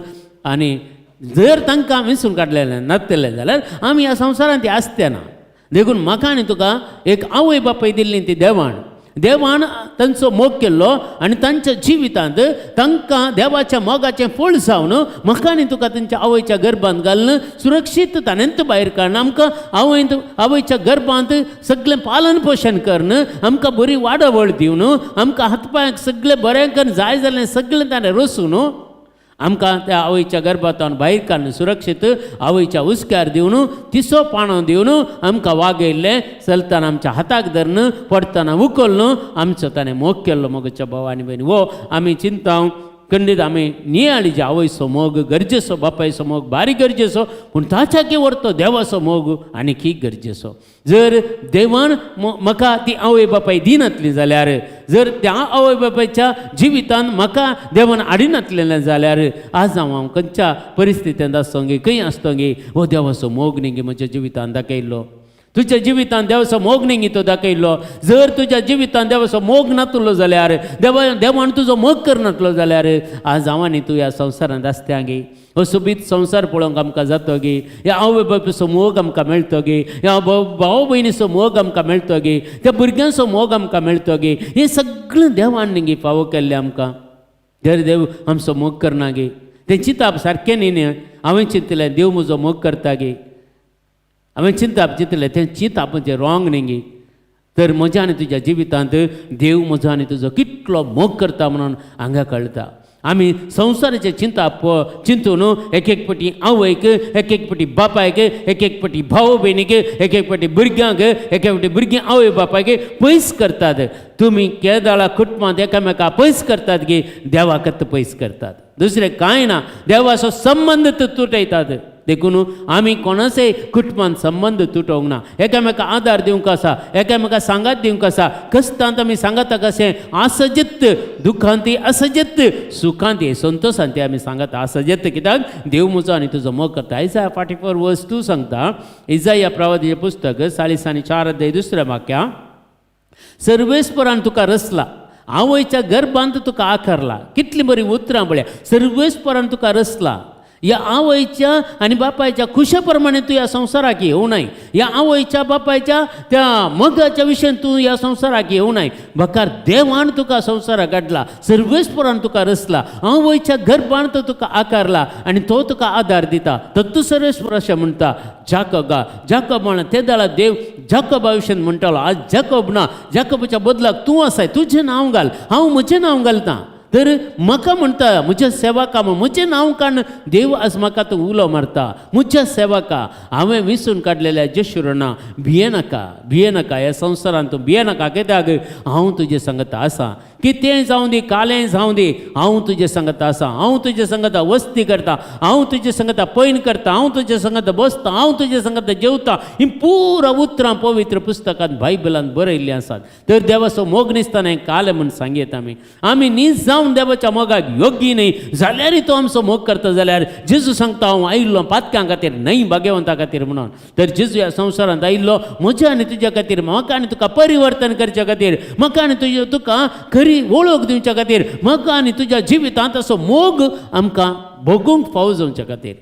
आनी जर तांकां विसरून काडलेलें नासलें जाल्यार आमी ह्या संवसारांत आसते ना. देखून म्हाका आनी तुका एक आवय बापाय दिल्ली ती देवान तांचो मोग केल्लो आनी तांच्या जिवितांत तांकां देवाच्या मोगाचें फळ जावन म्हाका आनी तुका तांच्या आवयच्या गर्भांत घालून सुरक्षीत ताणेंत भायर काडून आमकां आवयच्या गर्भांत सगळें पालन पोशण करून आमकां बरी वाडवळ दिवन आमकां हातपांयाक सगळें बरें करून जाय जालें सगळें ताणें रचून आमकां त्या आवयच्या गर्भांतल्यान भायर काडून सुरक्षीत आवयच्या उस्क्यार दिवन तिसो पाणो दिवन आमकां वागयल्लें. चलतना आमच्या हाताक धरून पडतना उखलून आमचो ताणें मोग केल्लो. मोगाच्या भाव आनी भयणी वो आमी चिंताव खंडीत आमी नियाळी जे आवयचो मोग गरजेचो, बापायचो मोग बारीक गरजेचो, पूण ताच्याकी व्हरतो देवाचो मोग आनीक गरजेचो. जर देवान म्हाका ती आवय बापाय दिनातली जाल्यार, जर त्या आवय बापायच्या जिवितांत म्हाका देवान हाडिनातलें जाल्यार आज हांव खंयच्या परिस्थितींत आसतो गे, खंय आसतो गे, हो देवाचो मोग न्ही गे म्हज्या जिवितांत दाखयल्लो. तुज्या जिवितांत देवाचो मोग न्ही तो दाखयल्लो. जर तुज्या जिवितांत देवाचो मोग नातलो जाल्यार, देवान तुजो मोग करनातलो जाल्यार आज हांव आनी तूं ह्या संवसारांत आसत्या गे. हो सोबीत संवसार पळोवंक आमकां जातो गे. ह्या आवय बापायचो मोग आमकां मेळटो गे. ह्या भाव भयणीचो मोग आमकां मेळटो गे. त्या भुरग्यांचो मोग आमकां मेळटो गे. हें सगळें देवान न्ही गे फावो केल्लें आमकां. जर देव आमचो मोग करना गे तें चिंतप सारकें न्ही. हांवें चिंतलें देव म्हजो मोग करता गे. हांवें चिंतलें तें चिंतप म्हणजे रॉंग न्ही गे. तर म्हज्या आनी तुज्या जिवितांत देव म्हजो आनी तुजो कितलो मोग करता म्हणून हांगा कळटा. आमी संवसाराचे चिंतून एक एक पाटी आवयक, एक एक पाटी बापायक, एक एक पाटी भाव भयणीक, एक एक पाटी भुरग्यांक, एक एक पाटी भुरगीं आवय बापायक पयस करतात. तुमी केदाळा कुटुंबांत एकामेका पयस करतात की देवाकत पयस करतात. दुसरें कांय ना. देवाचो संबंद तुटयतात. देखून आमी कोणाचेय कुटुंबान संबंद तुटोवंक ना. एकामेका आदार दिवंक आसा, एकामेका सांगात दिवंक आसा. कश्टांत आमी सांगाता कशें आसजत, दुखांती आसजत, सुखांती संतोशांती आमी सांगाता आसजत. कित्याक देव म्हजो आनी तुजो मोग करता. इसाया 44:2 सांगता. इसाया प्रवादीचें पुस्तक 44:4 दुसरें वाक्य. सर्वेस्परान तुका रचला, आवयच्या गर्भांत तुका आकारला. कितली बरी उतरां पळया. सर्वेस्परान तुका रचला. या आवयच्या आणि बापायच्या खुशाप्रमाणे तू या संसाराक येऊ नये. या आवयच्या बापायच्या त्या मोगाच्या विशयन तू या संसाराक येऊ नये. बकार देवान तुका संसाराक काडला, सर्वेस्परान तुका रचला, आवयच्या गर्भांत तुका आकारला आणि तो तुका आदार दिता. तत्तू सर्वेस्पर अशें म्हणटा. जाकोब म्हणा ते दाळा देव जाकोबा विशयन म्हणटालो. आज जाकोब ना, जाकोबाच्या बदलाक तूं आसाय. तुजें नांव घाल, हांव म्हजें नांव घालतां. तर म्हाका म्हणटा म्हज्या सेवका म्हजें नांव काण देव आज म्हाका तो उलो मारता. म्हज्या सेवका हांवें विसरून काडलेल्या जशुरना भिये नाका ह्या संवसारांत तूं भिये नाका. कित्याक हांव तुजे संगत आसा. कितेंय जावं दी, कालेंय जावं दी, हांव तुजे संगत आसा. हांव तुजे संगत वस्ती करता, हांव तुजे संगत पैन करता, हांव तुजे संगत बसता, हांव तुजे संगत जेवता. ही पुरा उतरां पवित्र पुस्तकांत बायबलांत बरयल्लीं आसात. तर देवाचो मोग निसतना हें काले म्हूण सांगीत आमी नीज जावन देवाच्या मोगाक योग्य न्ही जाल्यारय तो आमचो मोग करता. जाल्यार जेजू सांगता हांव आयिल्लो पातकां खातीर न्हय भाग्यवंता खातीर म्हणून. तर जेजू ह्या संवसारांत आयिल्लो म्हज्या आनी तुज्या खातीर, म्हाका आनी तुका परिवर्तन करच्या खातीर, म्हाका आनी तुका खरी वळख दिवच्या खातीर, म्हाका आनी तुज्या जिवितांत असो मोग आमकां भोगूंक फावो जावच्या खातीर.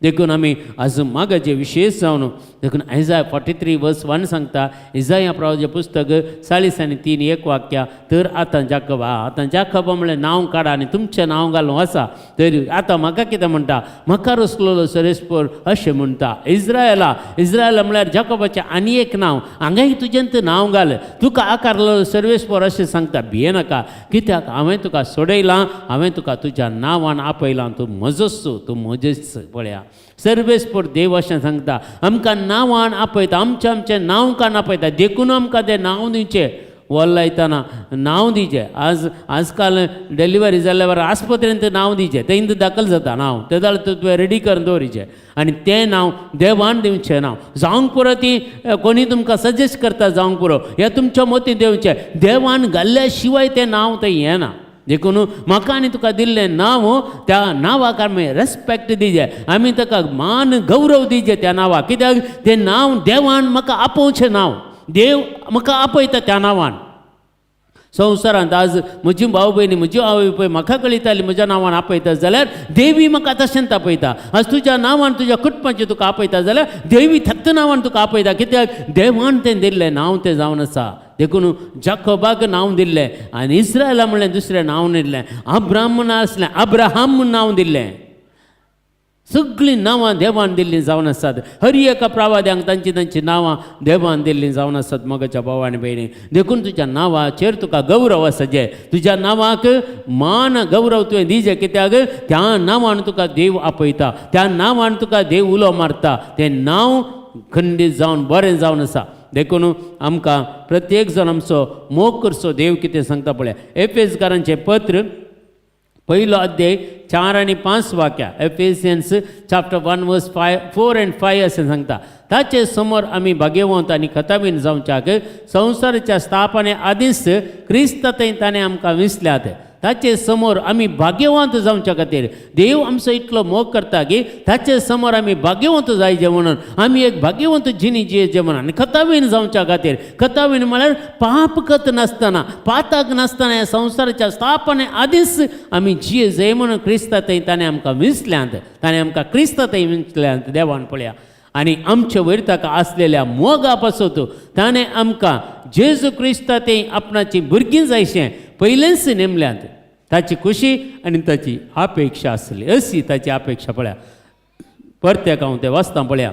देखून आमी आज मागाचे विशेष जावन देखून इसाया 43:1 सांगता. इसाया प्रवादीचें पुस्तक 40:3 वाक्य. तर आतां जाकोबा म्हणलें नांव काडा आनी तुमचें नांव घालूं आसा. तर आतां म्हाका कितें म्हणटा, म्हाका रचलेलो सर्वेस्पर अशें म्हणटा. इस्रायला म्हळ्यार जाकोबाचें आनी एक नांव, हांगाय तुजें नांव घाल. तुका आकारलेलो सर्वेस्पर अशें सांगता. भिये नाका, कित्याक हांवें तुका सोडयलां, हांवें तुका तुज्या नांवान आपयलां. तूं म्हजोच, तूं म्हजेच. पळया सर्वेस्पर देव अशें सांगता. आमकां नांवान आपयता, आमचें नांव काण आपयता. देखून आमकां तें नांव दिवचें. वल्लायतना नांव दिवचें. आजकाल डिलिव्हरी जाल्यार आस्पत्रेंत नांव दिवचें. तें इंद दाखल जाता नांव. तें जाल्यार तुवें रेडी करून दवरिचें आनी तें नांव देवान दिवचें नांव. जावंक पुरो ती कोणी तुमकां सजेस्ट करता जावंक पुरो, हें तुमच्या मतीन दिवचें. देवान घाल्ल्या शिवाय तें नांव तें येना. देखून म्हाका आनी तुका दिल्लें नांव, त्या नांवाक आमी रेस्पेक्ट दिजें, आमी ताका मान गौरव दिजें त्या नांवाक. कित्याक तें नांव देवान म्हाका आपोवचें नांव. देव म्हाका आपयता त्या नांवान. संवसारांत आज म्हजी भाव भयणी, म्हजी आवय पळय म्हाका कळयताली म्हज्या नांवान आपयता जाल्यार देवी म्हाका तशेंच आपयता. आज तुज्या नांवान तुज्या कुटुंबाचें तुका आपयता जाल्यार देवी थत्त नांवान तुका आपयता. कित्याक देवान तें दिल्लें नांव तें जावन आसा. देखून जाकोबाक नांव दिल्लें आनी इस्रायला म्हणलें दुसरें नांव दिल्लें. अब्राहम म्हूण आसलें, अब्राहम म्हूण नांव दिल्लें. सगळीं नांवां देवान दिल्लीं जावन आसात. हर एका प्रवाद्यांक तांची नांवां देवान दिल्लीं जावन आसात. मोगाच्या भावा आनी भयणी, देखून तुज्या नांवाचेर तुका गौरव आसचें. तुज्या नांवाक मान गौरव तुवें दिजें. कित्याक त्या नांवान तुका देव आपयता, त्या नांवान तुका देव उलो मारता. तें नांव खंडीत जावन बरें जावन आसा. देखून आमकां प्रत्येक जण आमचो मोग करचो. देव कितें सांगता पळय. एफेसकारांचें पत्र 1 अध्याय 4 आनी 5 वाक्या. एफेसियन्स चॅप्टर 1:4 and 5 अशें सांगता. ताचे समोर आमी भाग्यवंत आनी खताबीन जावच्याक संवसाराच्या स्थापने आदींच क्रिस्तांत ताणें आमकां विसल्यात. ताचे समोर आमी भाग्यवंत जावच्या खातीर देव आमचो इतलो मोग करता की ताचे समोर आमी भाग्यवंत जायचे म्हणून, आमी एक भाग्यवंत जिणी जियेचे म्हणून. आनी खताबीन जावच्या खातीर, खताबीन म्हळ्यार पाप करत नासतना, पाताक नासतना ह्या संवसाराच्या स्थापने आदींच आमी जियेचे म्हणून क्रिस्तांत ताणें आमकां विसल्यात. ताणें आमकां क्रिस्तांत विसल्यात देवान. पळया आनी आमचे वयर ताका आसलेल्या मोगा पासत ताणें आमकां जेजू क्रिस्तांत आपणाची भुरगीं जायशें पयलेंच नेमल्यात. ताची खुशी आनी ताची अपेक्षा आसली. अशी ताची अपेक्षा. पळया परत्याक हांव तें वाचतां. पळया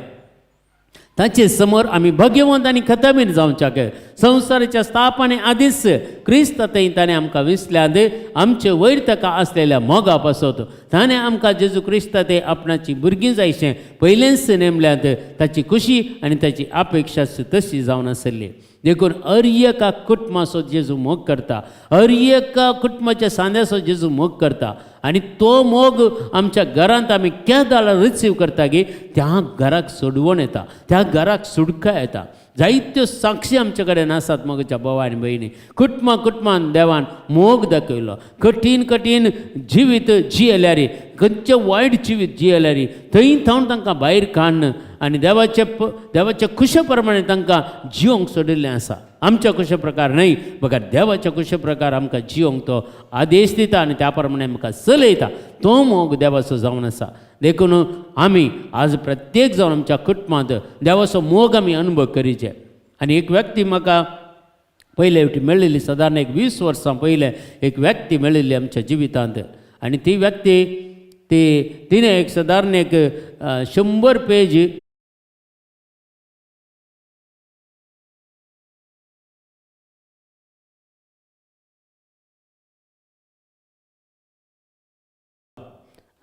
ताचे समोर आमी भगवंत आनी खतमीर जावच्याक संवसाराच्या स्थापने आदींच क्रिस्त ताणें आमकां विसल्यात आमचे वयर ताका आसलेल्या मोगा पासत ताणें आमकां जेजू क्रिस्त ते आपणाची भुरगीं जायशें पयलेंच नेमल्यात ताची खुशी आनी ताची अपेक्षा तशी जावन आसली देखून हर एका कुटुंबाचो जेजू मोग करता हर एका कुटुंबाच्या सांद्याचो जेजू मोग करता आनी तो मोग आमच्या घरांत आमी केदाळ रिसीव करता की त्या घराक सोडवण येता त्या घराक सुडका येता जायत्यो साक्षी आमचे कडेन आसात मोगाच्या भावा आनी भयणी कुटुंबान देवान मोग दाखयलो कठीण कठीण जिवीत जियेल्यार खंयचे वायट जिवीत जियेल्यार थंय थावन तांकां भायर काडन आनी देवाच्या खुशे प्रमाणे तांकां जिवंक सोडिल्लें आसा आमच्या खुशे प्रकार न्हय बघा देवाच्या खुशे प्रकार आमकां जिवंक तो आदेश दिता आनी त्या प्रमाणे आमकां चलयता तो मोग देवाचो जावन आसा देखून आमी आज प्रत्येक जावन आमच्या कुटुंबांत देवाचो मोग आमी अनुभव करीचे आनी एक व्यक्ती म्हाका पयले फावटी मेळिल्ली सादारण एक 20 वर्सां पयले एक व्यक्ती मेळिल्ली आमच्या जिवितांत आनी ती व्यक्ती तिणें एक सादारण एक 100 page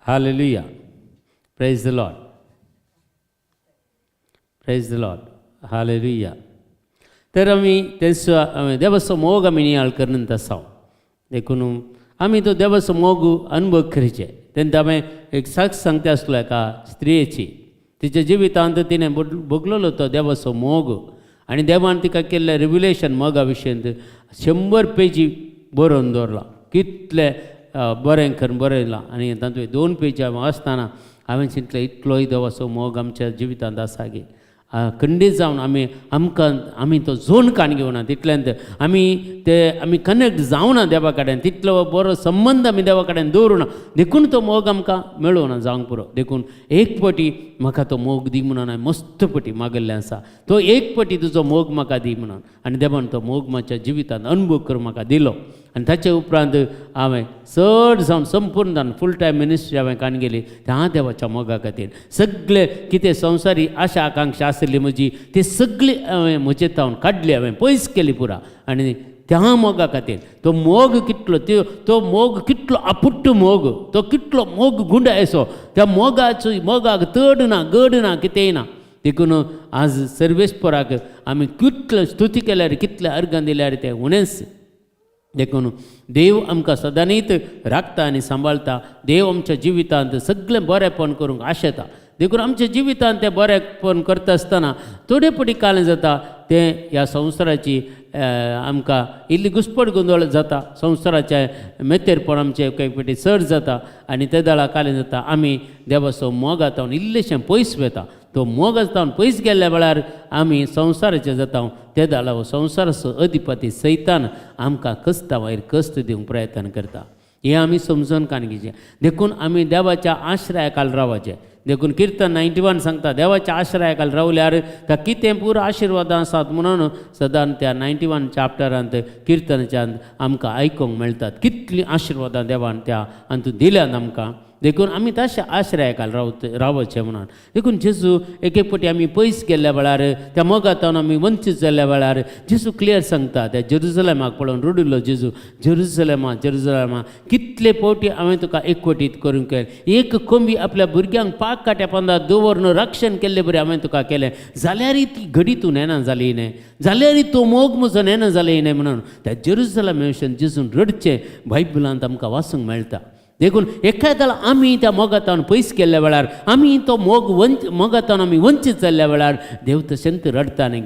hallelujah praise the Lord praise the Lord hallelujah तर आमी देवाचो मोग आमी नियाळ करनंत आसा देखून आमी तो देवाचो मोग अनुभव करचे तेन्ना हांवें एक साक्ष सांगता आसलो एका स्त्रियेची तिच्या जिवितांत तिणें भोगलेलो तो देवाचो मोग आनी देवान तिका केल्लें रिव्हिलेशन मोगा विशयी 100 पेजी बरोवन दवरला कितले बरें करून बरयलां आनी तातूंत 2 पेजी वाचतना हांवें चिंतलें इतलोय देवाचो मोग आमच्या जिवितांत आसा गे खंडीत जावन आमी तो जोडकान घेवना तितल्यांत आमी कनेक्ट जावना देवा कडेन तितलो बरो संबंद आमी देवा कडेन दवरुना देखून तो मोग आमकां मेळूना जावंक पुरो देखून एक पटी म्हाका तो मोग दी म्हणून हांवें मस्त पटी मागल्लें आसा तो एक पटी तुजो मोग म्हाका दी म्हणून आनी देवान तो मोग म्हाज्या जिवितांत अनुभव करून म्हाका दिलो आनी ताचे उपरांत हांवें चड जावन संपूर्ण जावन फूल टायम मिनिस्ट्री हांवें काणगेली त्या देवाच्या मोगा खातीर सगळे कितें संवसारी आशा आकांक्षा आसली म्हजी ती सगळी हांवें म्हजे तावन काडली हांवें पयस केली पुरा आनी त्या मोगा खातीर तो मोग कितलो तो मोग कितलो आपुट्ट मोग तो कितलो मोग गुंडायसो त्या मोगाक तड ना गड ना कितेंय ना देखून आज सर्वेस्पराक आमी कितलो स्तुती केल्यार कितले अर्घां दिल्यार तें उणेंच देखून देव आमकां सदांच राखता आनी सांबाळटा देव आमच्या जिवितांत सगळें बरेंपण करूंक आशेता देखून आमच्या जिवितांत तें बरेंपण करता आसतना थोडे पटी काळ जाता तें ह्या संवसाराची आमकां इल्ली घुस्पट गोंदळ जाता संवसाराचे मेतेरपण आमचे काही पटी चड जाता आनी ते दळा काळ जाता आमी देवाचो मोगांत इल्लेशें पयस वेता तो मोगांत पयस गेल्ल्या वेळार आमी संवसाराचे जाता ते दाळा संवसाराचो अधिपती सैतान आमकां कश्टा वयर कश्ट दिवंक प्रयत्न करता हें आमी समजून काणगेचें देखून आमी देवाच्या आश्रयाखाल रावचें देखून किर्तन 91 सांगता देवाच्या आश्रयाखाल रावल्यार त्या कितें पुरो आशिर्वादां आसात म्हणून सदां त्या 91 चॅप्टरांत किर्तनाच्यान आमकां आयकूंक मेळटात कितलीं आशिर्वादां देवान त्या हातूंत दिल्यात आमकां देखून आमी तशें आश्रयाखाल रावचें म्हणून देखून जेजू एक पटी आमी पयस गेल्ल्या वेळार त्या मोगांतल्यान आमी वंचीत जाल्ल्या वेळार जेजू क्लियर सांगता त्या जेरुसलेमाक पळोवन रडिल्लो जेजू जेरुसलेमा कितले फावटी हांवें तुका एकवटीत करूंक केलें एक कोंबी आपल्या भुरग्यांक पाक काट्या पंदा दवरून रक्षण केल्लें बरें हांवें तुका केलें जाल्यार ती घडी तूं नेना जाली न्हय जाल्यार तो मोग म्हजो नेना जाले न्हय म्हणून त्या जेरुसलेमा विशयी जेजून रडचें बायबलांत आमकां वाचूंक मेळटा देखून एखाद्याला आमी त्या मोगांतल्यान पयस केल्ल्या वेळार आमी तो मोगांतल्यान आमी वंचीत जाल्ल्या वेळार देव तशेंच रडता न्ही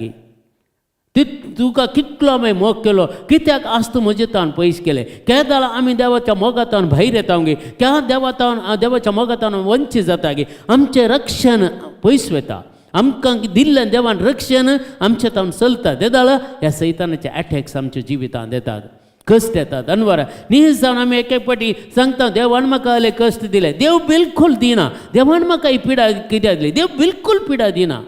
गे तुका कितलो हांवें मोग केलो कित्याक आज तूं म्हजे तान पयस केलें केदां आमी देवाच्या मोगांतल्यान भायर येता गे त्या देवाच्या मोगांतल्यान वंचीत जाता गे आमचें रक्षण पयस वता आमकां दिल्लें देवान रक्षण आमचें तावन चलता देदाळ ह्या सैतानाचे अटॅक्स आमच्या जिवितांत येतात कश्ट येतात अनवरा न्हीज जावन आमी एक पटी सांगता देवान म्हाका आले कश्ट दिले देव बिलकुल दिना देवान म्हाका ही पिडा कित्याक दिली देव बिलकुल पिडा दिना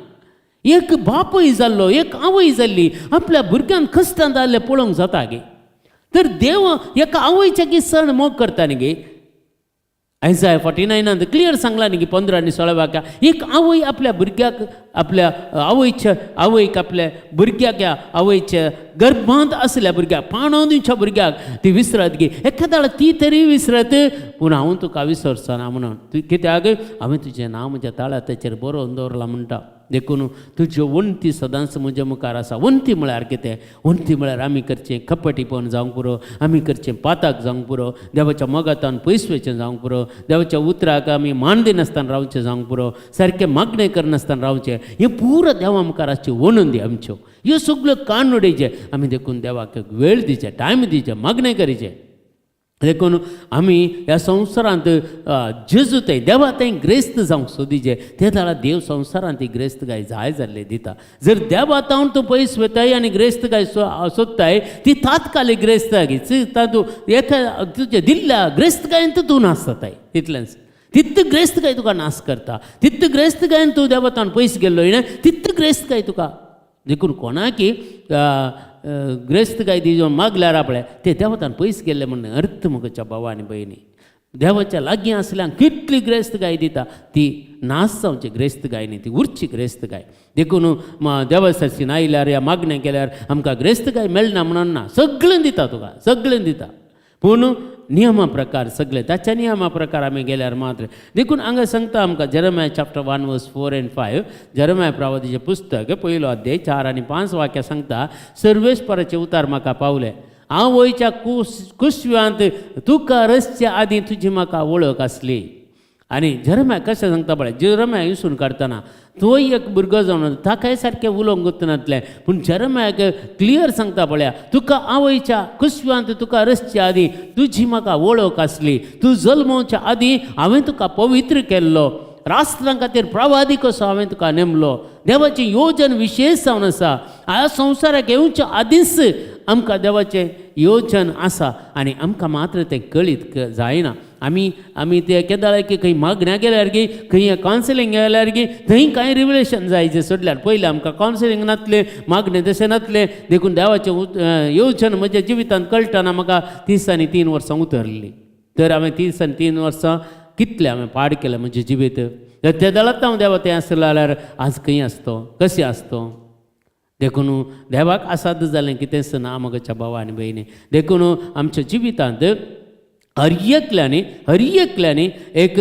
एक बापूय जाल्लो एक आवय जाल्ली आपल्या भुरग्यांक कश्टांत जाल्लें पळोवंक जाता गे तर देव एका आवयच्या की सण मोग करता न्ही गे आयसाया 49 क्लियर सांगला न्ही की 15 आनी 16 वाक्या एक आवय आपल्या भुरग्याक आपल्या आवयक आपल्या भुरग्याक आवयच्या गर्भांत आसल्या भुरग्याक पाणो दिवच्या भुरग्याक ती विसरत गे एखाद्या ती तरी विसरत पूण हांव तुका विसरचना म्हणून कित्याक हांवें तुजें नांव म्हज्या ताळ्याचेर बरोवन दवरलां म्हणटा देखून तुज्यो वंती सदांच म्हज्या मुखार आसा वंती म्हळ्यार कितें वंती म्हळ्यार आमी करचें कपटीपण जावंक पुरो आमी करचें पाताक जावंक पुरो देवाच्या मोगातान पयस वचचें जावंक पुरो देवाच्या उतराक आमी मान दिनासतना रावचें जावंक पुरो सारकें मागणें करनासतना रावचें हें पुरो देवा मुखार आसची वणंदी आमच्यो ह्यो सगळ्यो कान उडयचे आमी देखून देवाक वेळ दिवचे टायम दिवचे मागणें करीचें देखून आमी ह्या संवसारांत जेजूताय देवा थंय ग्रेस्त जावंक सोदिचे ते जाल्यार देव संवसारांत ती ग्रेस्तगाय जाय जाल्ले दिता जर देवा तावन तूं पयस वताय आनी ग्रेस्तगाय सोदताय ती तात्कालीक ग्रेस्तगाय तातूं एका तुज्या दिल्ल्या ग्रेस्तगायेंत तूं नासताय तितलेंच तित्त ग्रेस्तगाय तुका नाश करता तित्त ग्रेस्तगायेन तूं देवा तावन पयस गेल्लो न्ही तित्त ग्रेस्तगाय तुका देखून कोणाकी ग्रेस्त गाय दिवून मागल्यार आपल्या ते देवतान पयस गेल्ले म्हणून अर्थ मुखाच्या भावा आनी भयणी देवाच्या लागीं आसल्यांक कितली ग्रेस्त गाय दिता ती नाश जावची ग्रेस्त गाय न्ही ती उरची ग्रेस्त गाय देखून देवा सरसीन आयल्यार या मागणें केल्यार आमकां ग्रेस्त गाय मेळना म्हणून ना सगळें दिता तुका सगळें दिता पूण नियमा प्रकार सगळे ताच्या नियमा प्रकार आमी गेल्यार मात्र देखून हांगा सांगता आमकां जेरमाया चॅप्टर 1 वर्स 4 and 5 जेरमाया प्रवादीचें पुस्तक पयलो अध्याय 4 आनी 5 वाक्यां सांगता सर्वेस्पराचे उतार म्हाका पावले हांव वयच्या कुशव्यांत तुका रसच्या आदीं तुजी म्हाका वळख आसली आनी जेरमाया कशें सांगता पळय जेरमाया विसरून काडटना तो एक भुरगो जावन ताकाय सारकें उलोवंक गुंतनातलें पूण जेरमायाक क्लियर सांगता पळया तुका आवयच्या कुशव्यांत तुका रसच्या आदीं तुजी म्हाका वळख आसली तूं जल्मोवच्या आदीं हांवें तुका पवित्र केल्लो राष्ट्रां खातीर प्रवादी कसो हांवें तुका नेमलो देवाची येवजण विशेश जावन आसा ह्या संवसाराक येवच्या आदींच आमकां देवाचें येवजण आसा आनी आमकां मात्र तें कळीत जायना आमी ते केदाळ की खंय मागण्या गेल्यार गी खंय कावन्सिलींग गेल्यार गी थंय कांय रिव्हिलेशन जायचें सोडल्यार पयलीं आमकां कावन्सिलींग नासलें मागणें तशें नासलें देखून देवाचें येवजण म्हज्या जिवितांत कळटना म्हाका 30 आनी 3 वर्सां उतरलीं तर हांवें 30 आनी 3 वर्सां कितलें हांवें पाड केलें म्हजें जिवीत ते दळात हांव देवा तें आसलें जाल्यार आज खंय आसतो कशें आसतो देखून देवाक आसाद जालें कितेंच ना म्हज्या भावा आनी भयणी देखून आमच्या जिवितांत हर एकल्यानी एक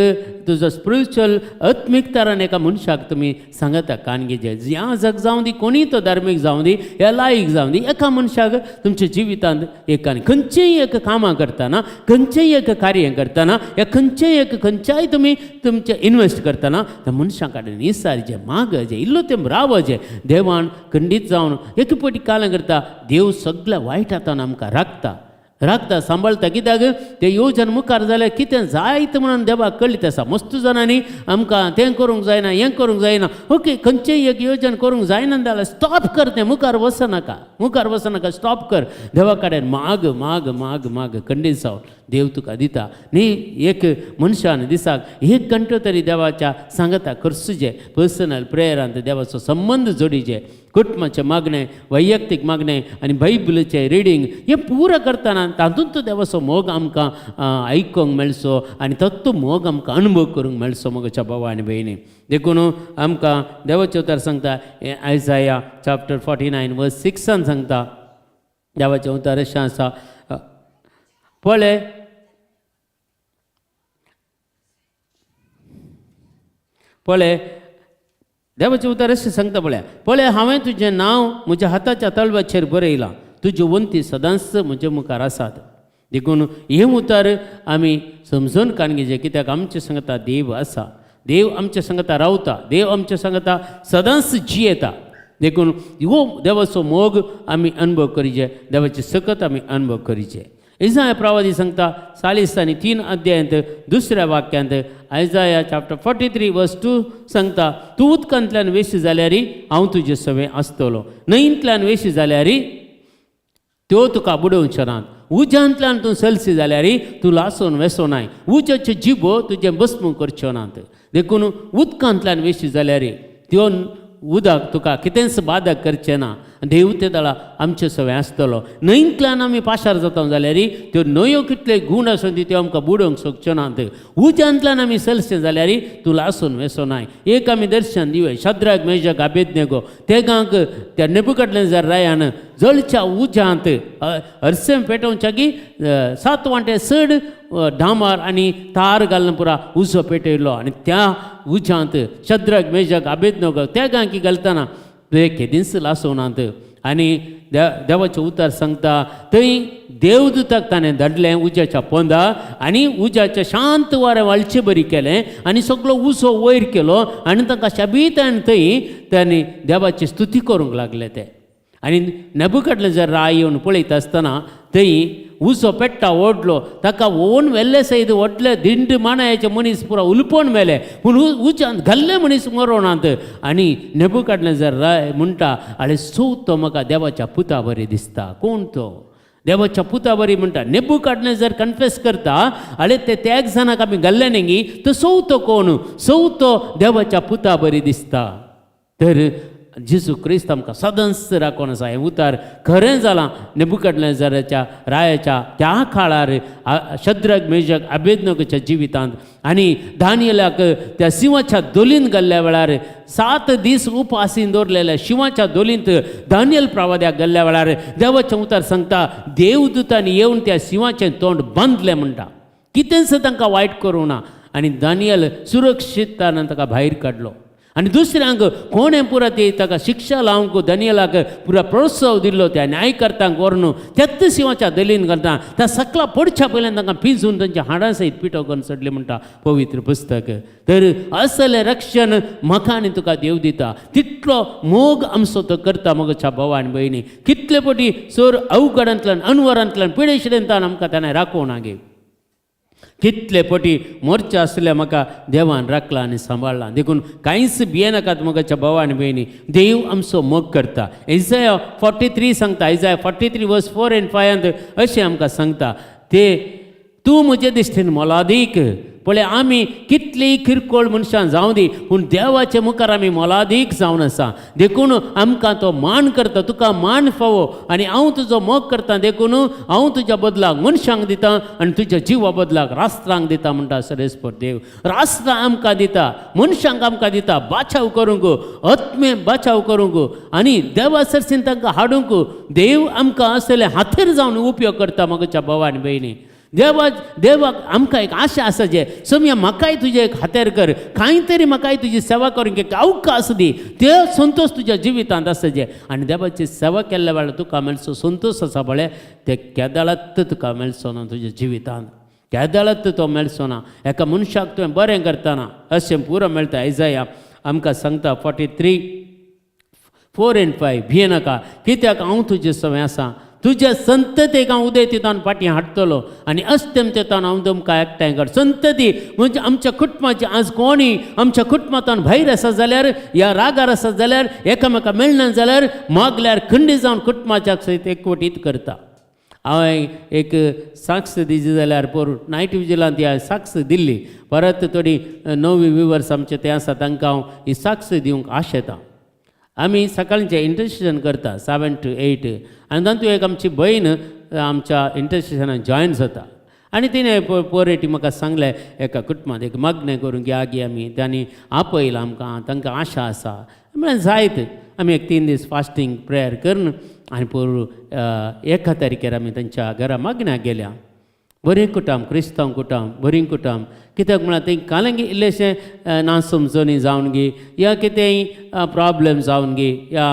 तुजो स्पिरिच्युअल आत्मीकतारान एका मनशाक तुमी सांगता काणगेचे ह्या जग जावं दी कोणीय तो धार्मीक जावं दी या लायक जावं दी एका मनशाक तुमच्या जिवितांत एक खंयचेय एक कामां करतना खंयचेय एक कार्य करतना या खंयच्याय तुमी तुमचे इन्वेस्ट करतना त्या मनशा कडेन निसारचे मागचे इल्लो तें रावचे देवान खंडीत जावन एक पटी कालां करता देव सगळ्या वायट हातान आमकां राखता सांबाळटा कित्याक ते येवजण मुखार जाल्यार कितें जायत म्हणून देवाक कळीत आसा मस्त जाणांनी आमकां तें करूंक जायना हें करूंक जायना ओके खंयचेय एक येवजण करूंक जायना जाल्यार स्टॉप कर तें मुखार वचनाका स्टॉप कर देवा कडेन माग खंडीत जावन देव तुका दिता न्ही एक मनशान दिसाक 1 घंटो तरी देवाच्या सांगता करचें पर्सनल प्रेयरांत देवाचो संबंध जोडीचे कुटुंबाचें मागणें वैयक्तीक मागणें आनी बायबलीचें रिडींग हें पुरो करतना तातूंत तो देवाचो मोग आमकां आयकोंक मेळचो आनी तो मोग आमकां अनुभव करूंक मेळचो म्हज्या भावा आनी भयणी देखून आमकां देवाचें उतर सांगता आयसाया चॅप्टर 49 वर्स 6 सांगता देवाचें उतर अशें आसा पळय देवाचें उतर अशें सांगता पळय हांवें तुजें नांव म्हज्या हाताच्या तळव्याचेर बरयलां तुज्यो वंती सदांच म्हज्या मुखार आसात देखून हें उतर आमी समजून काणगेचें कित्याक आमच्या सांगता देव आसा देव आमच्या सांगता रावता देव आमच्या सांगता सदांच जियेता देखून हो देवाचो मोग आमी अनुभव करीचे देवाचे सकत आमी अनुभव करीचे इसाया प्रवादी सांगता 40 आनी 3 अध्यायांत दुसऱ्या वाक्यांत आयसाया चॅप्टर 43 वर्स 2 सांगता तूं उदकांतल्यान वेशी जाल्यार हांव तुजे सवे आसतलो न्हंयेंतल्यान वेशी जाल्यार त्यो तुका बुडोवच्यो नात उज्यांतल्यान तूं सलसी जाल्यार तूं लासून वेसोनाय उज्याच्यो जिबो तुजें भस्म करच्यो नात देखून उदकांतल्यान वेशी जाल्यार त्यो उदक तुका कितेंच बाधक करचें ना देव ते दळा आमचे सवय आसतलो न्हंयतल्यान आमी पाशार जाता जाल्यार त्यो न्हंयो कितले गूण आसूं त्यो आमकां बुडोवंक शकच्यो नात उज्यांतल्यान आमी चलचें जाल्यार तूं लासून वेसो नाय एक आमी दर्शन दिवय शद्रक मेशक अबेदनेगो तेगांक त्या नेबुकदनेझर रायान जळच्या उज्यांत हरसें पेटोवच्या की 7 वांटे चड डांबर आनी तार घालून पुरा उजो पेटयलो आनी त्या उज्यांत शद्रक मेशक अबेदनेगो तेगांकी घालतना ते केदींच लासोनात आनी देवाचें उतर सांगता थंय देवदूताक ताणें धाडलें उज्याच्या पोंदा आनी उज्याचें शांत वारें वाळचें बरी केलें आनी सगळो उजो वयर केलो आनी तांकां शाबीतान थंय तांणी देवाची स्तुती करूंक लागले ते आनी नेबुकदनेझर राय येवन पळयता आसतना थंय उजो पेट्टा ओडलो ताका ओवन व्हेल्ले सयत व्हडले दिंड मानायाचे मनीस पुरो उलपण मेले पूण उज्यांत घाल्ले मनीस मरोनात आनी नेबुकदनेझर राय म्हणटा आळे चवथो म्हाका देवाच्या पुता बरी दिसता कोण तो देवाच्या पुता बरी म्हणटा नेबुकदनेझर कन्फेस करता आळे ते एक जाणाक आमी घाल्ले न्ही तो चवथो कोण चवथो देवाच्या पुता बरी दिसता तर जेजू क्रिस्त आमकां सदांच राखून आसा हें उतार खरें जालां नेबुकदनेझराच्या रायाच्या त्या काळार शद्रक मेशक अबेदनेगोच्या जिवितांत आनी दानियेलाक त्या शिवाच्या दोलीन घाल्ल्या वेळार 7 दीस उपासीन दवरलेल्या शिवाच्या दोलींत दानियल प्रवाद्याक घाल्ल्या वेळार देवाचें उतार सांगता देवदूतांनी येवन त्या शिवाचें तोंड बांदलें म्हणटा कितेंच तांकां वायट करूं ना आनी दानियल सुरक्षीततान ताका भायर काडलो आनी दुसऱ्यांक कोणें पुरा ती ताका शिक्षा लावंक दानियेलाक पुरा प्रोत्साव दिल्लो त्या न्यायकर्त्यांक व्हरून त्याच शिवाच्या दलीन घालता त्या सकला पडच्या पयल्यान तांकां पिंजून तांच्या हाडां सयत पिठो करून सोडले म्हणटा पवित्र पुस्तक तर असलें रक्षण म्हाका आनी तुका देव दिता तितलो मोग आमचो तो करता मोगच्या भावा आनी भयणी कितले पटी चोर अवघडांतल्यान अनवरांतल्यान पिडेशिडेंतान आमकां ताणें राखोवना गे कितले पटी मोर्चे आसले म्हाका देवान राखला आनी सांबाळला देखून कांयच भियेनाकात मोगाच्या भावा आनी भयणी देव आमचो मोग करता इसाया 43 सांगता इसाया 43 वर्स 4 and 5 अशें आमकां सांगता ते तूं म्हजे दिश्टीन मोलादीक पळय आमी कितलीं किरकोळ मनशां जावं दी पूण देवाचे मुखार आमी मोलादीक जावन आसा देखून आमकां तो मान करता तुका मान फावो आनी हांव तुजो मोग करता देखून हांव तुज्या बदलाक मनशांक दिता आनी तुज्या जिवा बदलाक राष्ट्रांक दिता म्हणटा सरेस्पर देव राष्ट्रां आमकां दिता मनशांक आमकां दिता बाचाव करूंक आत्मे बाचाव करूंक आनी देवा सरसीन तांकां हाडूंक देव आमकां असले हातेर जावन उपयोग करता मोगच्या भावा आनी भयणी देवाक आमकां एक आशा आसा जे समया म्हाकाय तुजें एक हातेर कर कांय तरी म्हाकाय तुजी सेवा करूंक एक अवकाश दी ते संतोश तुज्या जिवितांत आसा जे आनी देवाची सेवा केल्ल्या वेळार तुका मेळचो संतोश आसा बळे ते केदाळात तुका मेळचो ना तुज्या जिवितांत केदाळात तो मेळचो ना एका मनशाक तुवें बरें करतना अशें पुरो मेळटा इसाया आमकां सांगता 43 4 and 5 भियेनाका कित्याक हांव तुजे सवय आसा तुज्या संततेक हांव उदयतितान फाटीं हाडटलो आनी अस्तमतेतान हांव तुमकां एकठांय कर संतती म्हणजे आमच्या कुटुंबाची आज कोणी आमच्या कुटुंबांतल्यान भायर आसा जाल्यार ह्या रागार आसा जाल्यार एकामेका मेळना जाल्यार मागल्यार खंडी जावन कुटुंबाच्या सयत एकवटीत करता हांवें एक साक्ष दिली जाल्यार पोर नायट विजिलांत ह्या साक्ष दिल्ली परत थोडी नवी विवर्स आमचे ते आसा तांकां हांव ही साक्ष दिवंक आशेता आमी सकाळचें इंटरसेशन करता 7 to 8 आनी तातूंत एक आमची भयण आमच्या इंटरसेशनाक जॉयन जाता आनी तिणें पोरेटी म्हाका सांगलें एका कुटुंबांत एक मग्न करूंक या गी आमी तांणी आपयलां आमकां तांकां आशा आसा म्हळ्यार जायत आमी एक 3 दीस फास्टींग प्रेयर करून आनी पोर 1 तारखेर आमी तांच्या घरा मागण्याक गेल्या बरें कुटाम क्रिस्तांव कुटाम बरीं कुटाम कित्याक म्हळ्यार थंय कालंगी इल्लेशें नासमजोनी जावन गे या कितेंय प्रॉब्लेम जावन गे या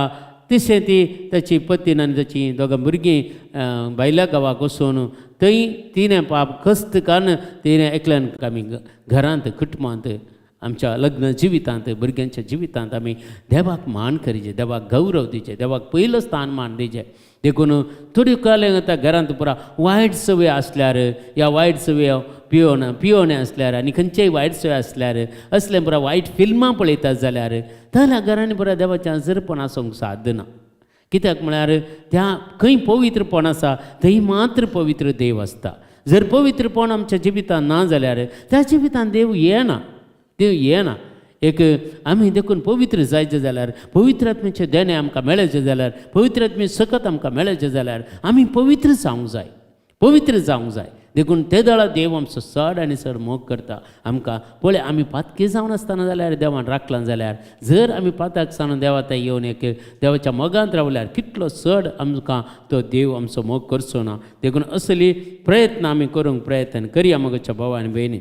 तशें ती ताची पत्नीन आनी ताची दोगां भुरगीं भायल्या गांवाक वचून थंय तिणें पाप कस्त कारण तिणें एकल्यान आमी घरांत कुटुंबांत आमच्या लग्न जिवितांत भुरग्यांच्या जिवितांत आमी देवाक मान करीचे देवाक गौरव दिवचे देवाक पयलो स्थान मान दिवचें देखून थोडी काले आतां घरांत पुरा वायट सवय आसल्यार या वायट सवय पियोवणे आसल्यार आनी खंयचेय वायट सवय आसल्यार असले पुरा वायट फिल्मां पळयतात जाल्यार त्या घरांनी पुरा देवाचें हजरपण आसूंक साध्य ना कित्याक म्हळ्यार त्या खंय पवित्रपण आसा थंय मात्र पवित्र देव आसता जर पवित्रपण आमच्या जिवितांत ना जाल्यार त्या जिवितांत देव येना एक आमी देखून पवित्र जायचे जाल्यार, पवित्र आत्म्याचे देणे आमकां मेळचे जाल्यार, पवित्र आत्मे सकत आमकां मेळचे जाल्यार आमी पवित्र जावंक जाय, पवित्र जावंक जाय. देखून ते दळा देव आमचो चड आनी चड मोग करता. आमकां पळय आमी पातके जावन आसतना जाल्यार देवान राखलां जाल्यार, जर आमी पाताक सावन देवा थंय येवन एक देवाच्या मोगांत रावल्यार कितलो चड आमकां तो देव आमचो मोग करचो ना. देखून असली प्रयत्न आमी करूंक प्रयत्न करया मोगाच्या भावा आनी भयणी.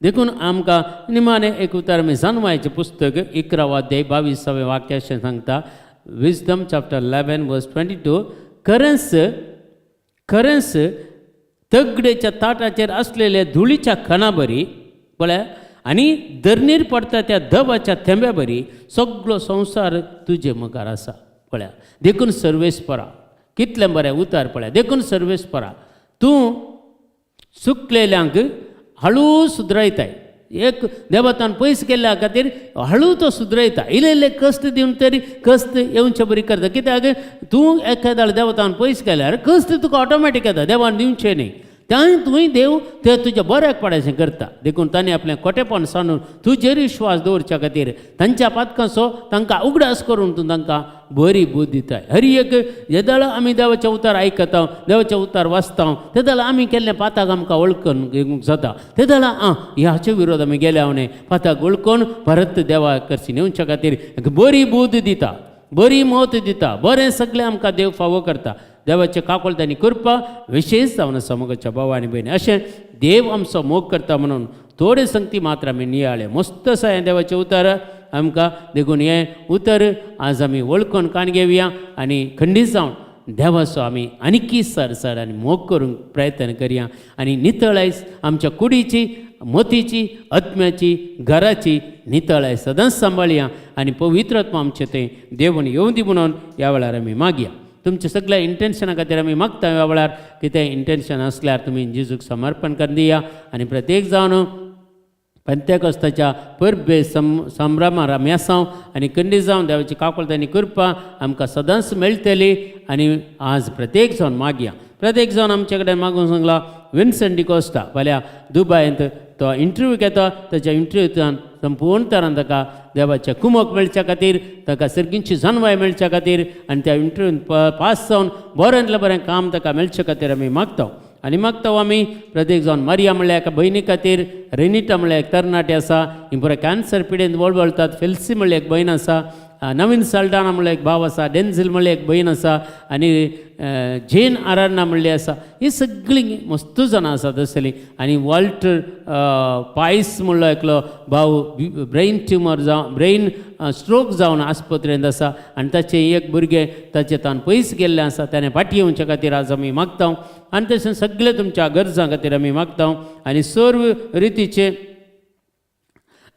देखून आमकां निमाणें एक उतार आमी जाणवायचें पुस्तक 11 अध्याय 22 वाक्य अशें सांगता. विजडम चॅप्टर 11 वर्स 22. खरेंच तगडेच्या ताटाचेर असलेल्या धुळीच्या खणा बरी पळय आनी धरणीर पडटा त्या धबाच्या थेंब्या बरी सगळो संवसार तुजे मुखार आसा. पळया देखून सर्वेस्परा कितलें बरें उतार. पळय देखून सर्वेस्परा तूं सुकलेल्यांक हळू सुदरयताय. एक देवातान पयस केल्ल्या खातीर हळू तो सुदरयता. इल्ले कश्ट दिवन तरी कश्ट येवचे बरी करता. कित्याक तूं एखाद्या देवतान पयस केल्यार कश्ट तुका ऑटोमॅटीक येता, देवान दिवचें न्ही. थंय देव ते तुज्या बऱ्याक पडायचें करता. देखून ताणें आपलें खोटेपण सांडून तुजेर विश्वास दवरच्या खातीर तांच्या पातकांचो तांकां उगडास करून तूं तांकां बरी बूद दिताय. हर एक जेदळ आमी देवाचे उतार आयकता, देवाचे उतार वाचता, ते जाल्यार आमी केल्लें पाताक आमकां वळखून घेवंक जाता. ते जाल्यार ह्याचे विरोध आमी गेल्या वणे पाताक वळखून परत देवा करची नेवच्या खातीर एक बरी बूद दिता, बरी मत दिता, बरें सगळें आमकां देव फावो करता. देवाचे काकोळतांनी करपा विशेष जावन आसा मोगाच्या भावा आनी भयणी. अशें देव आमचो मोग करता म्हणून थोडे संगती मात्र आमी नियाळे. मस्त आसा हें देवाचें उतार आमकां. देखून हें उतर आज आमी वळखून काण घेवया आनी खंडीत जावन देवाचो आमी आनीकी सर आनी मोग करूंक प्रयत्न करया. आनी नितळायच आमच्या कुडीची, मतीची, आत्म्याची, घराची नितळाय सदांच सांबाळया आनी पवित्र आत्मा आमचें तें देवून येवं दी म्हणून ह्या वेळार आमी मागया. तुमच्या सगळ्या इंटेन्शना खातीर आमी मागता. ह्या वेळार कितें इंटेन्शन आसल्यार तुमी जेजूक समर्पण करून दिया. आनी प्रत्येक जावन पंतेकोस्ताच्या परबे संभ्रमार आमी आसां आनी खंडीत जावन देवाची काकोळतांनी करपा आमकां सदांच मेळटली. आनी आज प्रत्येक जावन मागया. प्रत्येक जावन आमचे कडेन मागूंक सांगला विन्संट डिकोस्टा फाल्यां दुबयांत तो इंटरव्यू घेता. ताच्या इंटरव्यूंतल्यान संपूर्ण तरान ताका देवाचे कुमक मेळच्या खातीर, ताका सर्गींची जानवाय मेळच्या खातीर आनी त्या इंटरव्यूंत पास जावन बऱ्यांतलें बरें काम ताका मेळच्या खातीर आमी मागता. आनी मागता आमी प्रत्येक जावन मारिया म्हणल्यार एका भयणी खातीर, रेनिटा म्हणल्यार एक तरणाटी आसा, ही बरें कॅन्सर पिडेंत वळवळतात. फेल्सी म्हणल्यार एक भयण आसा, नवीन साल्डाना म्हणल्यार एक भाव आसा, डेन्झिल म्हणल्यार एक भयण आसा आनी जेन आराधना म्हणली आसा. ही सगळीं मस्त जाणां आसात असली. आनी वॉल्टर पायस म्हणलो एकलो भाव ब्रेन ट्युमर जावन ब्रेन स्ट्रोक जावन आस्पत्रेंत आसा आनी ताचें एक भुरगें ताचें तान पयस गेल्लें आसा. ताणें फाटीं येवच्या खातीर आज आमी मागता. आनी तशें सगळे तुमच्या गरजां खातीर आमी मागता. आनी सर्व रितीचे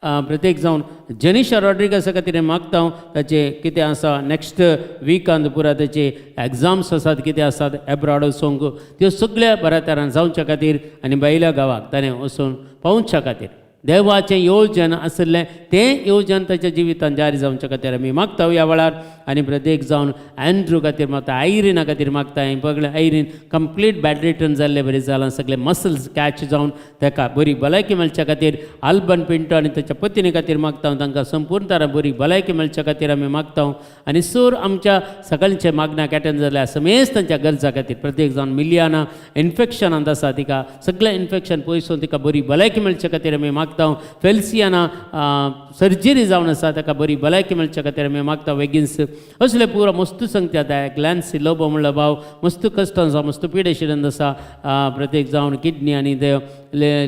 प्रत्येक जावन जेनिशा रॉड्रिगसा खातीर मागता. ताचे कितें आसा नेक्स्ट विकांत पुरा ताचे एग्जाम्स आसात, कितें आसात एब्रॉड वचोंक, त्यो सगळ्या बऱ्या तरान जावच्या खातीर आनी भायल्या गांवाक ताणें वचून पावच्या खातीर देवाचें येवजन आसलें तें येवजन ताच्या जिवितांत जारी जावच्या खातीर आमी मागता ह्या वेळार. आनी प्रत्येक जावन एंड्रू खातीर मागता, आयरीना खातीर मागता. हें पगलें आयरीन कंप्लीट बॅड रिटर्न जाल्लें बरें जालां. सगळे मसल्स कॅच जावन ताका बरी भलायकी मेळच्या खातीर आल्बन पिंटो आनी ताच्या पत्नी खातीर मागता. तांकां संपूर्ण तरां बरी भलायकी मेळच्या खातीर आमी मागता. आनी सूर आमच्या सगळ्यांचे मागण्याक एटेंड जाल्या समेस्त तांच्या गरजा खातीर प्रत्येक जावन मिलियाना इन्फेक्शनांत आसा, तिका सगळें इन्फेक्शन पयसून तिका बरी भलायकी मेळच्या खातीर आमी मागता. फेल्सियाना सर्जरी जावन आसा, ताका बरी भलायकी मेळच्या खातीर आमी मागता. वेगिन्स असले पुरो मस्त सांगता. येता ग्लॅन्सी लोबो म्हणलो भाव मस्त कश्ट आसा, मस्त पिडेशिरंत आसा. प्रत्येक जावन किडनी आनी ते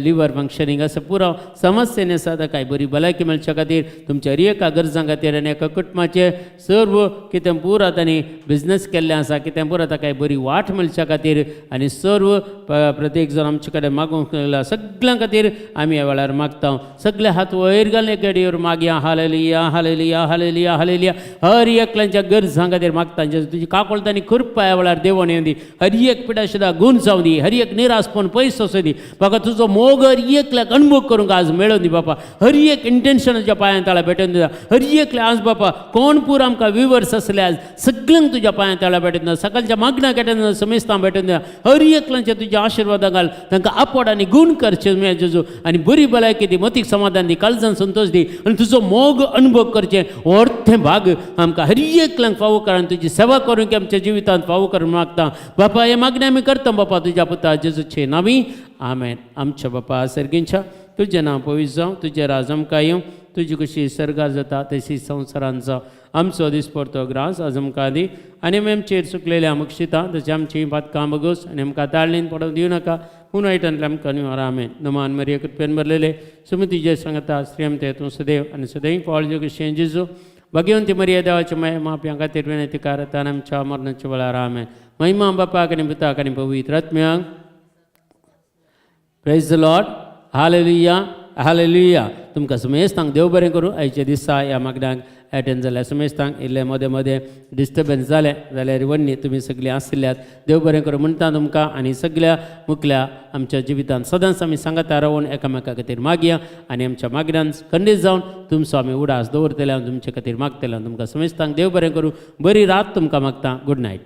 लिवर फंक्शनींग अशें पुरो समस्येन आसा. ताका बरी भलायकी मेळच्या खातीर तुमच्या हर एका गरजां खातीर आनी एका कुटुंबाचे सर्व कितें पुरो तांणी बिझनस केल्लें आसा, कितें पुरो ताका बरी वाट मेळच्या खातीर आनी सर्व प्रत्येक जण आमचे कडेन मागूंक लागला. सगळ्यां खातीर आमी ह्या वेळार मागता. सगळे हात वयर घालून एकेडीवर मागया. Hallelujah hallelujah hallelujah hallelujah. हर एकल्याच्या गरजां खातीर मागता. तुजी काकोळतांनी करपा ह्या वेळार देवण येवन दी. हर एक पिडा सुद्दां गूण जावं दी. हर एक निरासपण पयस वचूं दी. म्हाका तुजो तुजो मोग हर एकल्याक अनुभव करूंक आज मेळून दी बापा. हर एक इंटेन्शन तुज्या पांयां तळा भेटून दिता. हर एकल्या आज बापा कोण पूर आमकां विवर्स असले आज सगळ्यांक तुज्या पांयां तळा भेटून दिता. सकाळच्या मागण्या केट्यान समेस्तां भेटून दिता. हर एकल्याच्या तुज्या आशिर्वादा घाल. तांकां आपड आनी गूण करचे मे जेजू. आनी बरी भलायकी दी, मतीक समाधान दी, काळजान संतोष दी आनी तुजो मोग अनुभव करचे व्हडले भाग आमकां हर एकल्यांक फावो कर. आनी तुजी सेवा करूंक आमच्या जिवितांत फावो करूंक मागता बापा. हे मागण्या आमी करता बापा तुज्या पुता जेजूचे नांवी आमेन. आमच्या बापा सर्गींच्या तुजें नांव पवित्र जावं, तुजें राज आमकां येवं, तुजी कशी सर्गार जाता तशी संवसारांत जावं. आमचो दिसपरतो ग्रास आज आमकां दी आनी आमी आमचेर चुकलेले आमक्षिता तशें आमची पातकां बगोस आनी आमकां ताळणेन पडोवंक दिवं नाका. पूण वायटांतल्यान आमकां निवार आमेन. नमान मरिये कृपेन भरलेले सुमतीजे सांगता श्रीमंत तूं सदैव आनी सदैव पावल कशें जेजू. भगवंती मरिये देवाचे मापयां खातीर विनंती करता आनी आमच्या मरणाच्या वेळार आमेन. महिमा बापाक आनी पुताक आनी पवित्र आत्म्याक. Praise the Lord. Hallelujah hallelujah. तुमकां समेस्तांक देव बरें करूं. आयच्या दिसा ह्या मागण्यांक एटेंड जाल्या समेस्तांक इल्ले मदें मदें डिस्टर्बन्स जालें जाल्यार वन्नी तुमी सगळीं आशिल्ल्यात देव बरें करूं म्हणटा तुमकां. आनी सगळ्या मुखल्या आमच्या जिवितांत सदांच आमी सांगाता रावून एकामेका खातीर मागया आनी आमच्या मागण्यांत खंडीत जावन तुमचो आमी उडास दवरतले. हांव तुमचे खातीर मागतले. तुमकां समेस्तांक देव बरें करूं. बरी रात तुमकां मागता. Good night.